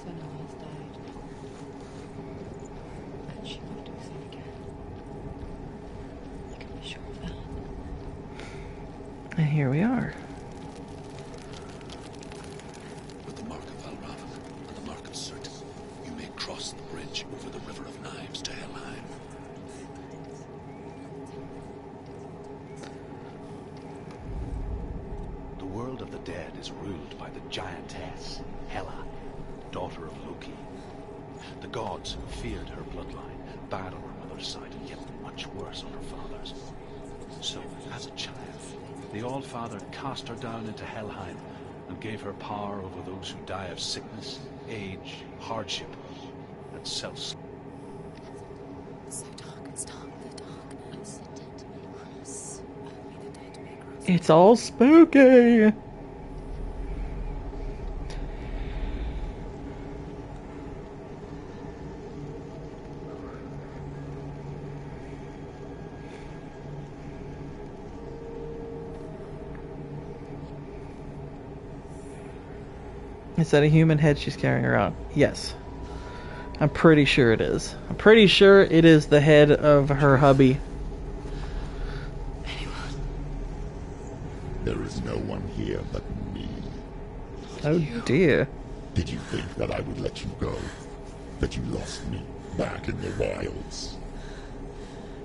Senua has died. And she will do so again. You can be sure of that. And here we are. With the mark of Valravan and the mark of Surt, you may cross the bridge over the River of Knives to Helheim. The world of the dead is ruled by the giantess, Hela, daughter of Loki. The gods feared her bloodline, bad on her mother's side, and yet much worse on her father's. So, as a child, the All-Father cast her down into Helheim and gave her power over those who die of sickness, age, hardship, and self. So dark and stark the darkness. The dead may cross. Only the dead may cross. It's all spooky. Is that a human head she's carrying around? Yes. I'm pretty sure it is. I'm pretty sure it is the head of her hubby. There is no one here but me. Oh dear. Did you think that I would let you go? That you lost me back in the wilds?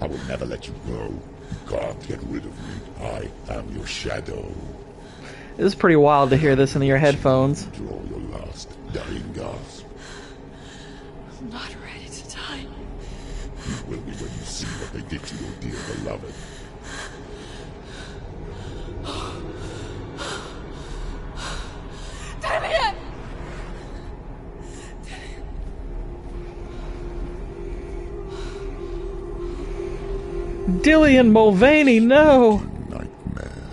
I will never let you go. You can't get rid of me. I am your shadow. This is pretty wild to hear this in your headphones. Draw your last dying gasp. I'm not ready to die. You will be when you see what they did to your dear beloved. Damien! Dillian Mulvaney, no! Nightmare.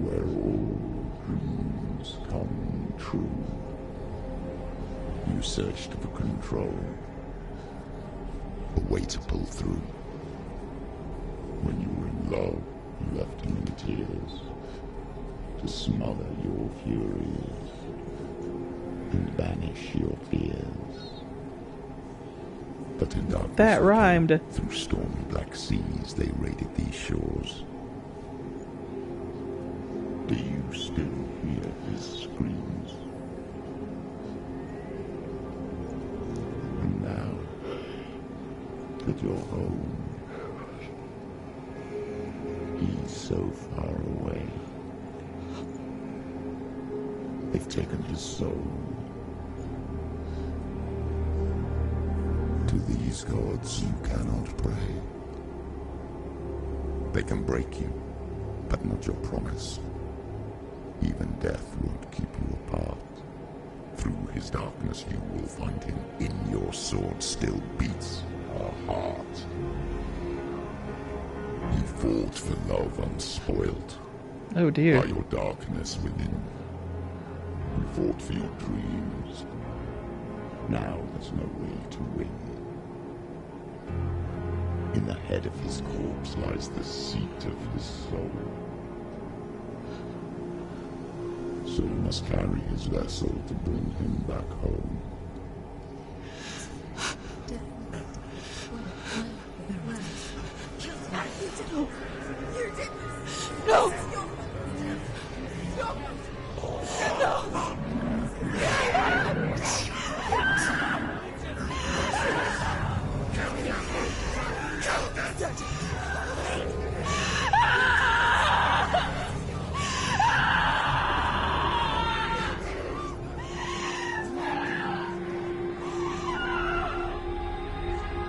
Where all dreams come true. You searched for control. A way to pull through. When you were in love, you left him in tears. To smother your furies. And banish your fears. But in darkness That rhymed. through stormy black seas they raided these shores. Do you still hear his screams? And now that you're home, he's so far away. They've taken his soul. To these gods you cannot pray. They can break you, but not your promise. Even death won't keep you apart. Through his darkness you will find him. In your sword still beats a heart. You fought for love unspoiled. Oh dear. By your darkness within. You fought for your dreams. Now there's no way to win. In the head of his corpse lies the seat of his soul. So you must carry his vessel to bring him back home. No!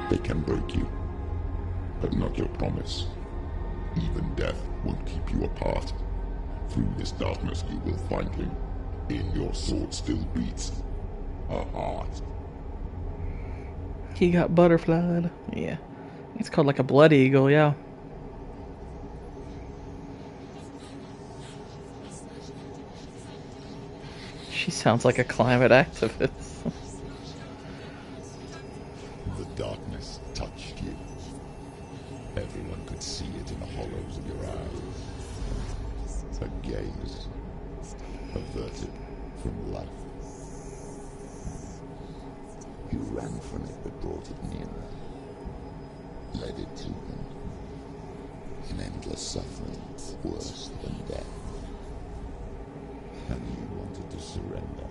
They can break you, but not your promise. Even death won't keep you apart. Through this darkness you will find him. In your sword still beats a heart. He got butterflied. Yeah. It's called like a blood eagle, yeah. She sounds like a climate activist. The darkness touched you. Everyone could see it in the hollows of your eyes. A gaze averted from life. You ran from it but brought it nearer. Led it to him. An endless suffering, worse than death. And you wanted to surrender,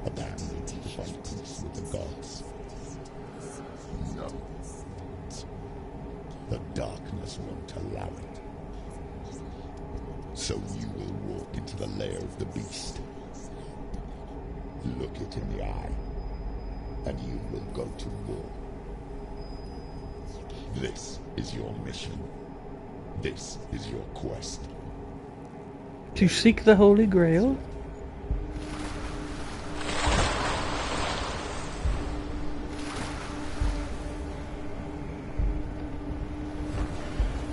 abandon to find peace with the gods. No. The darkness won't allow it. So you will walk into the lair of the beast. Look it in the eye, and you will go to war. This is your mission. This is your quest. To seek the Holy Grail?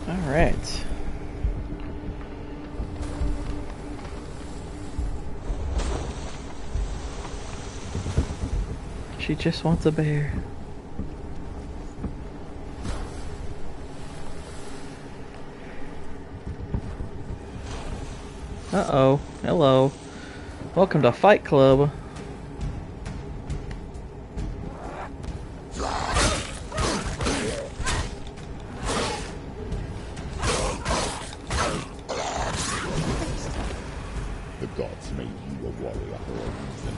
Alright. She just wants a bear. Uh-oh. Hello. Welcome to Fight Club. The gods made you a warrior for a reason.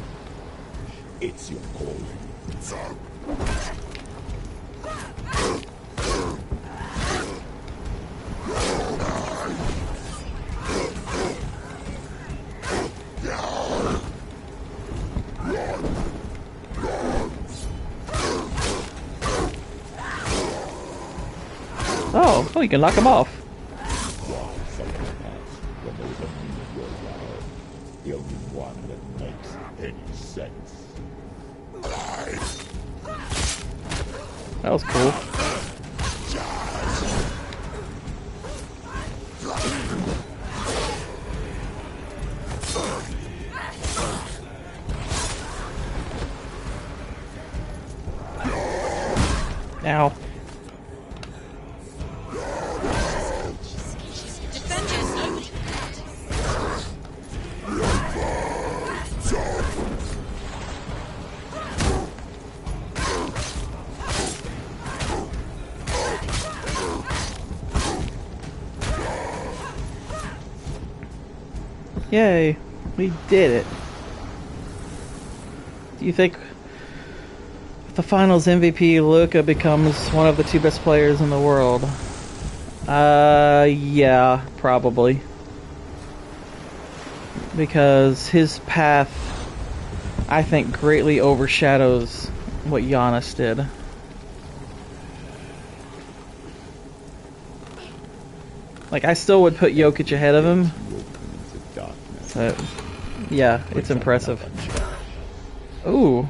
It's your calling. Oh, you can knock him off. The only one that makes any sense. That was cool. Ow. Yay, we did it. Do you think if the finals MVP Luca becomes one of the 2 best players in the world? Yeah, probably. Because his path, I think, greatly overshadows what Giannis did. Like, I still would put Jokic ahead of him. But, yeah, it's impressive. Ooh.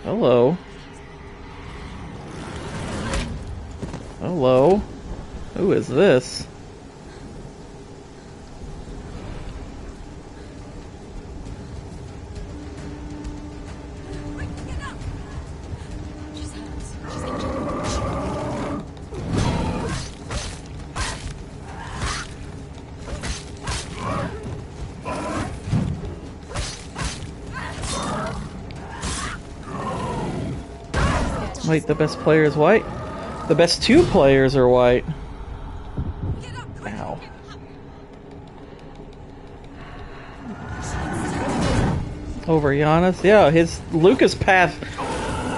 Hello. Hello. Who is this? Wait, the best player is white? The best 2 players are white. Ow. Over Giannis? Yeah, his Luca's path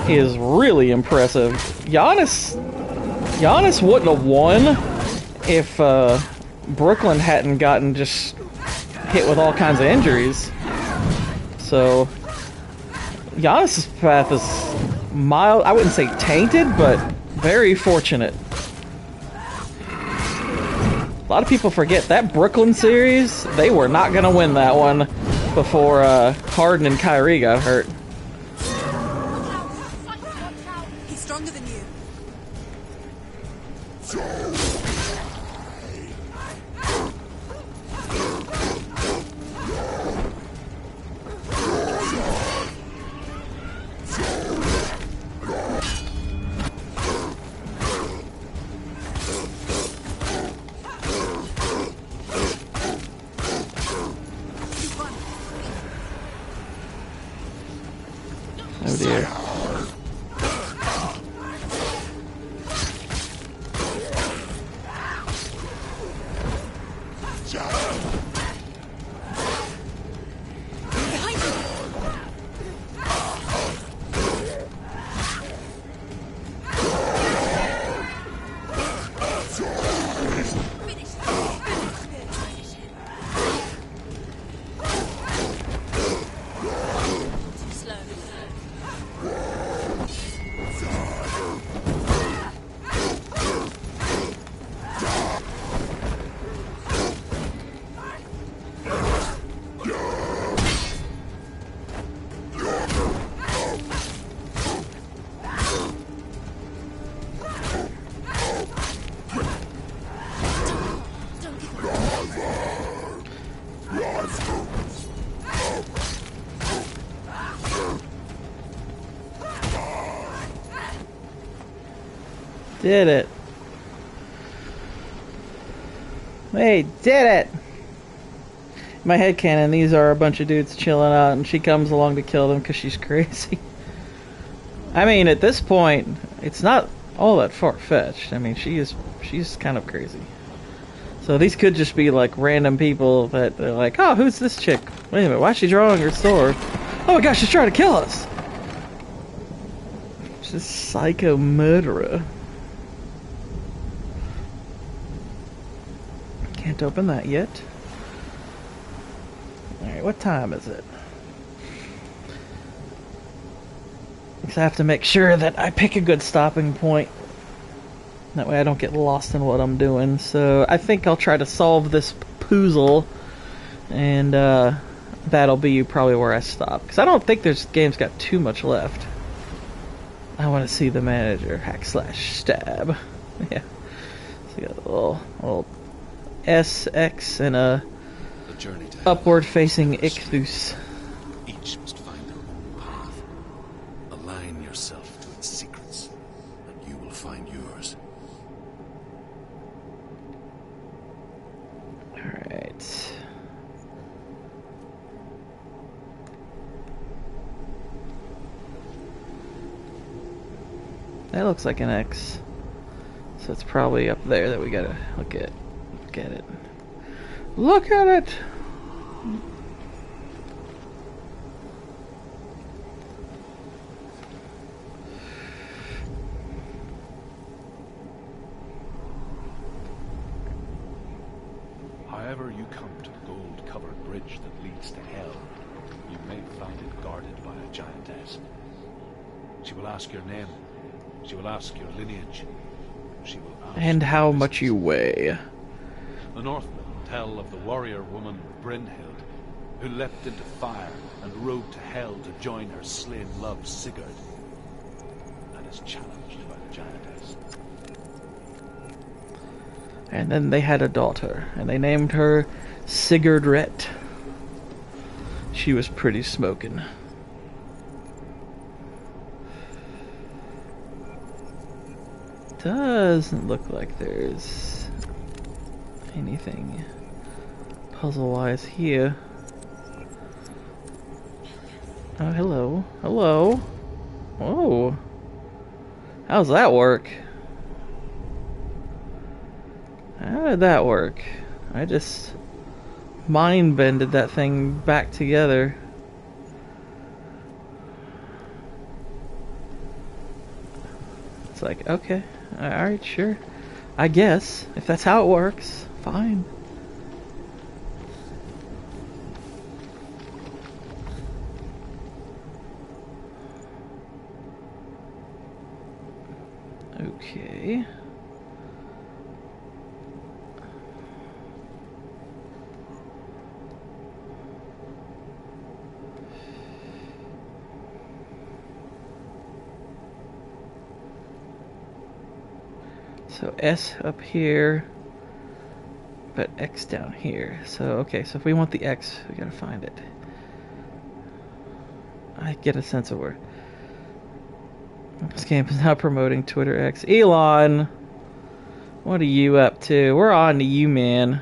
is really impressive. Giannis wouldn't have won if Brooklyn hadn't gotten just hit with all kinds of injuries. So Giannis's path is mild, I wouldn't say tainted, but very fortunate. A lot of people forget that Brooklyn series, they were not going to win that one before Harden and Kyrie got hurt. He's stronger than you. Oh dear. Did it. We did it. my headcanon, these are a bunch of dudes chilling out, and she comes along to kill them because she's crazy. I mean, at this point, it's not all that far-fetched. I mean, she's kind of crazy. So these could just be like random people that they're like, oh, who's this chick? Wait a minute, why is she drawing her sword? Oh my gosh, she's trying to kill us! She's a psycho murderer. Can't open that yet. Alright, what time is it? Because I have to make sure that I pick a good stopping point. That way I don't get lost in what I'm doing. So I think I'll try to solve this puzzle, and that'll be probably where I stop. Because I don't think this game's got too much left. I want to see the manager. /stab. Yeah. So you got a little S, X, and a upward facing ichthus. Each must find their own path. Align yourself to its secrets, and you will find yours. Alright. That looks like an X. So it's probably up there that we gotta look at. Look at it. Look at it! However you come to the gold-covered bridge that leads to hell, you may find it guarded by a giantess. She will ask your name. She will ask your lineage. She will ask And how your much business. you weigh. The Northmen tell of the warrior woman Brynhild, who leapt into fire and rode to hell to join her slain love Sigurd, and is challenged by the giantess. And then they had a daughter, and they named her Sigurdret. She was pretty smoking. Doesn't look like there's anything puzzle-wise here. Oh, hello. Hello. Whoa. How's that work? How did that work? I just mind-bended that thing back together. It's like, okay. Alright, sure. I guess. If that's how it works, fine. Okay. So S up here, but X down here. So, okay, so if we want the X, we gotta find it. I get a sense of where. This game is now promoting Twitter X. Elon! What are you up to? We're on to you, man.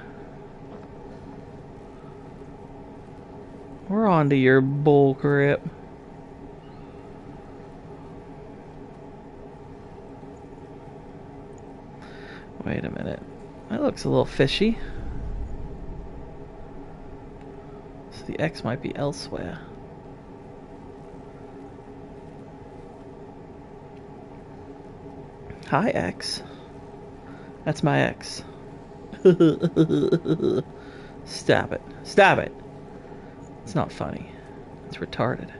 We're on to your bullcrap. Wait a minute. That looks a little fishy. So the X might be elsewhere. Hi, X. That's my X. Stop it. Stop it. It's not funny. It's retarded.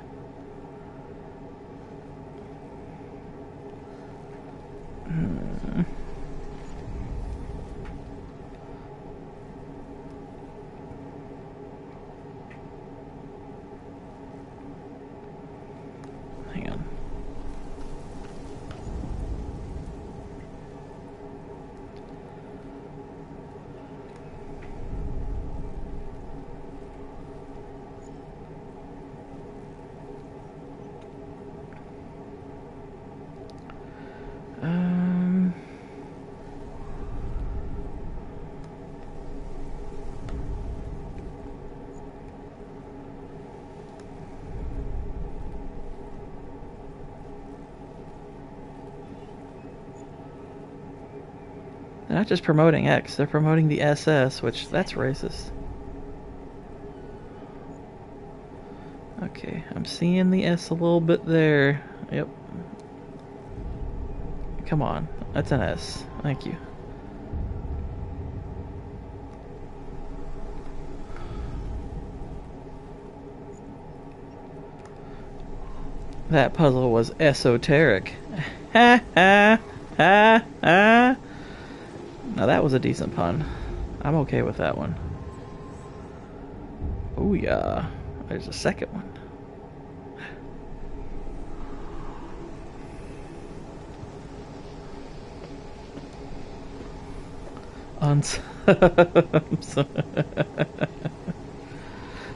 Hang on. They're not just promoting X, they're promoting the SS, which that's racist. Okay, I'm seeing the S a little bit there. Yep. Come on, that's an S. Thank you. That puzzle was esoteric. Ha ha ha ha. Now that was a decent pun. I'm okay with that one. Oh yeah. There's a second one.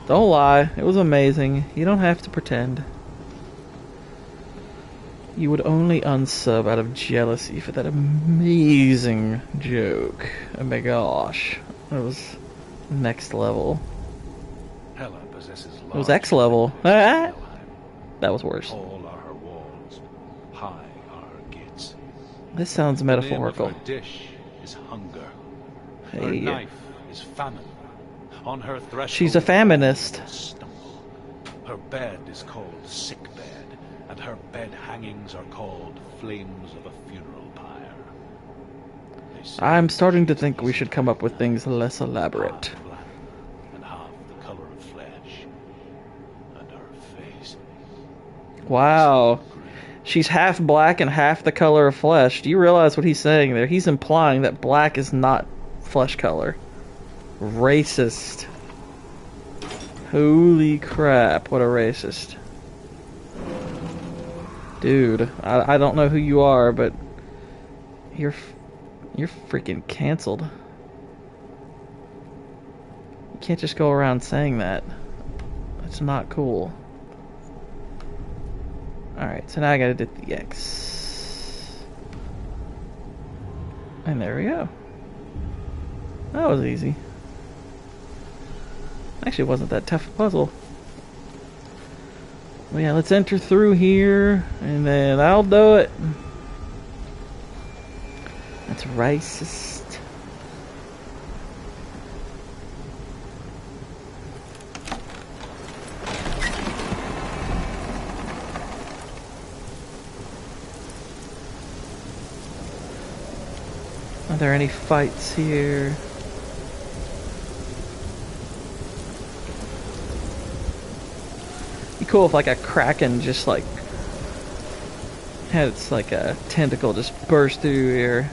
Don't lie. It was amazing. You don't have to pretend. You would only unsub out of jealousy for that amazing joke. Oh my gosh. It was next level. Hela possesses It was X level. Ah! That was worse. Tall are her walls, high are her gates. This sounds metaphorical. The name of her dish is hunger. Her Hey. knife is famine. On her threshold, She's a feminist. stumble. Her bed is called sick bed, and her bed hangings are called flames of a funeral pyre. They say I'm starting to think we should come up with things less elaborate. half black and half the color of flesh, and her face. Wow. She's half black and half the color of flesh. Do you realize what he's saying there? He's implying that black is not flesh color. Racist. Holy crap, what a racist. Dude, I don't know who you are, but you're freaking canceled. You can't just go around saying that. That's not cool. Alright, so now I gotta do the X. And there we go. That was easy. Actually, it wasn't that tough a puzzle. Well, yeah, let's enter through here, and then I'll do it. That's racist. Are there any fights here? Be cool if like a kraken just like had its like a tentacle just burst through here.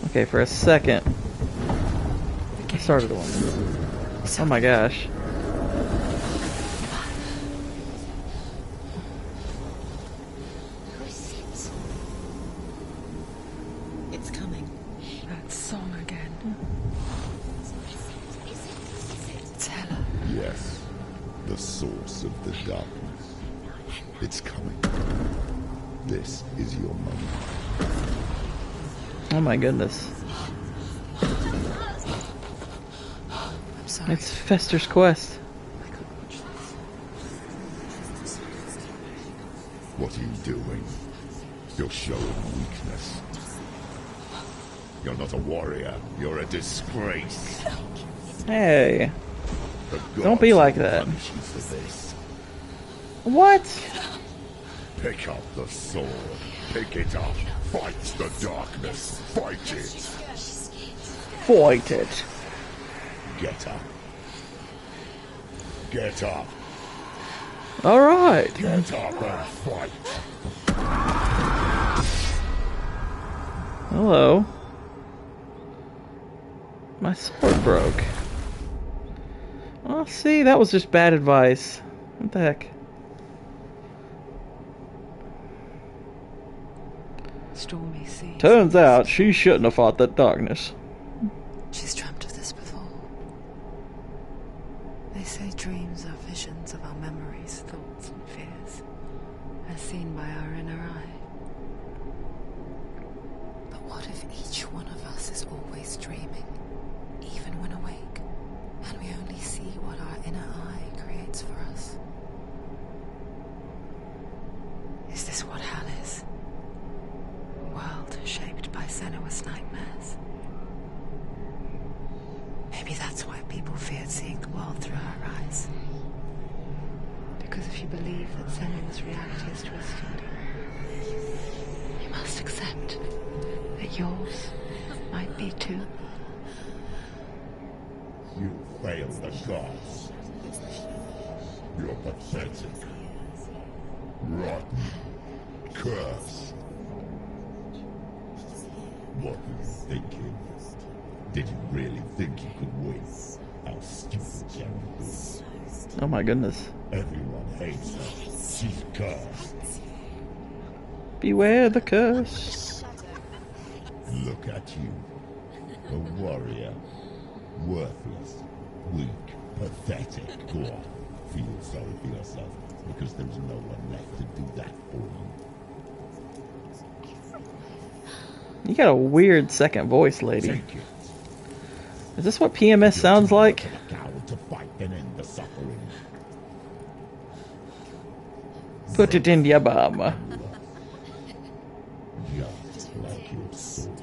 Okay, for a second I started one. Oh my gosh. Who is it? It's coming. That song again. It's Hela. Yes, the source of the darkness. It's coming. This is your moment. Oh my goodness. I'm sorry. It's Fester's quest. What are you doing? You're showing weakness. You're not a warrior. You're a disgrace. Hey. The Don't be gods like will that. punish you for this. What? Pick up the sword. Pick it up. Fight the darkness. Fight it. Fight it. Get up. Get up. Alright. Get up and fight. Hello. My sword broke. Oh, see, that was just bad advice. What the heck? Stormy seas. Turns out she shouldn't have fought that darkness. She's dreamt of this before. They say dreams are visions of our memories, thoughts, and fears, as seen by our inner eye. But what if each one of us is always dreaming, even when awake, and we only see what our inner eye creates for us? Is this what hell is? shaped by Senua's nightmares. Maybe that's why people feared seeing the world through her eyes. Because if you believe that Senua's reality is twisted, you must accept that yours might be too. You failed the gods. You're pathetic. Rotten. Cursed. What were you thinking? Did you really think you could win? How stupid Sharon is. Oh my goodness. Everyone hates her. She's cursed. Beware the curse. Look at you. A warrior. Worthless. Weak. Pathetic. Go on. Feel sorry for yourself, because there's no one left to do that for you. You got a weird second voice, lady. Take it. Is this what PMS sounds like? A coward to fight and end the suffering. Put it in your bum. Just like your sword.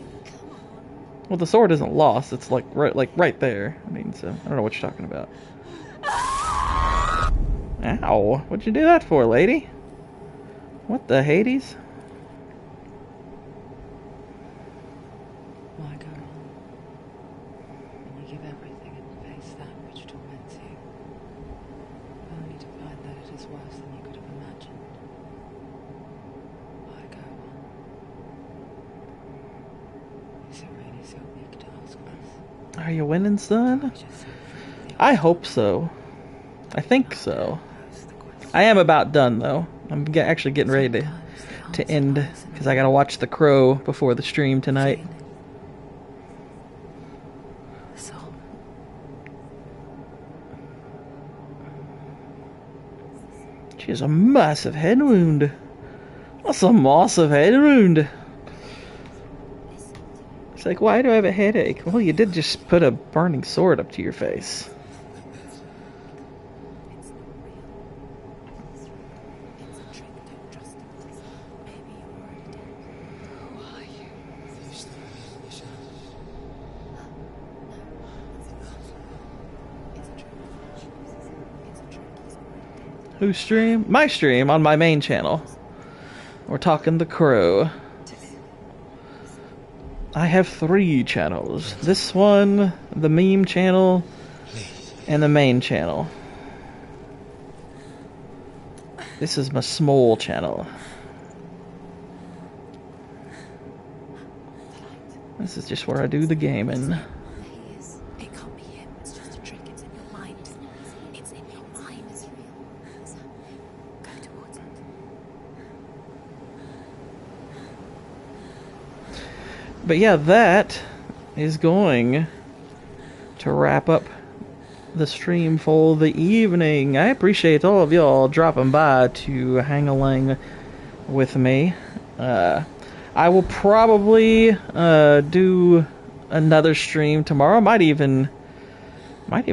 Well, the sword isn't lost. It's like right there. I mean, so I don't know what you're talking about. Ow! What'd you do that for, lady? What the Hades? Why go on? When you give everything and face that which torments you, only to find that it is worse than you could have imagined. Why go on? Is it really so weak to ask us? Are you winning, son? I hope so. I think so. I am about done, though. I'm actually getting ready to end, because I gotta watch The Crow before the stream tonight. She has a massive head wound. That's a massive head wound. It's like, why do I have a headache? Well, you did just put a burning sword up to your face. Whose stream? My stream on my main channel. We're talking The Crow. I have 3 channels. This one, the meme channel, and the main channel. This is my small channel. This is just where I do the gaming. It can't be him. It's just a trick. It's in your mind. It's in your mind. It's real. Sam, go towards it. But yeah, that is going to wrap up the stream for the evening. I appreciate all of y'all dropping by to hang-a-lang with me. I will probably do another stream tomorrow. Might even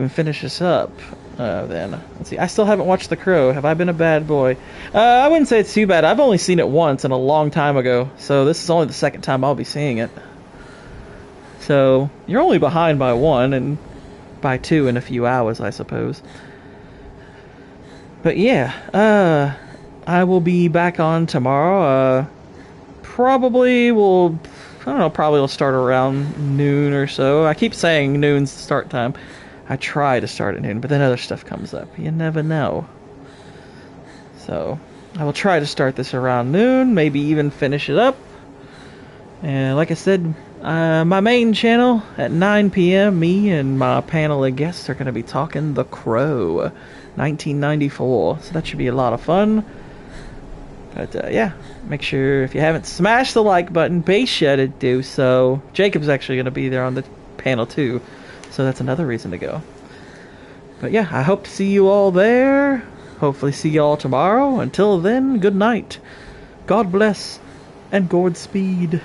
finish this up then. Let's see. I still haven't watched The Crow. Have I been a bad boy? I wouldn't say it's too bad. I've only seen it once and a long time ago, so this is only the second time I'll be seeing it. So you're only behind by 1 and by 2 in a few hours, I suppose. But yeah, I will be back on tomorrow. Probably will, I don't know, probably will start around noon or so. I keep saying noon's the start time. I try to start at noon, but then other stuff comes up. You never know. So, I will try to start this around noon, maybe even finish it up. And like I said, my main channel at 9 p.m., me and my panel of guests are going to be talking The Crow, 1994. So that should be a lot of fun. But yeah, make sure if you haven't smashed the like button, be sure to do so. Jacob's actually going to be there on the panel too, so that's another reason to go. But yeah, I hope to see you all there. Hopefully see you all tomorrow. Until then, good night. God bless and Godspeed.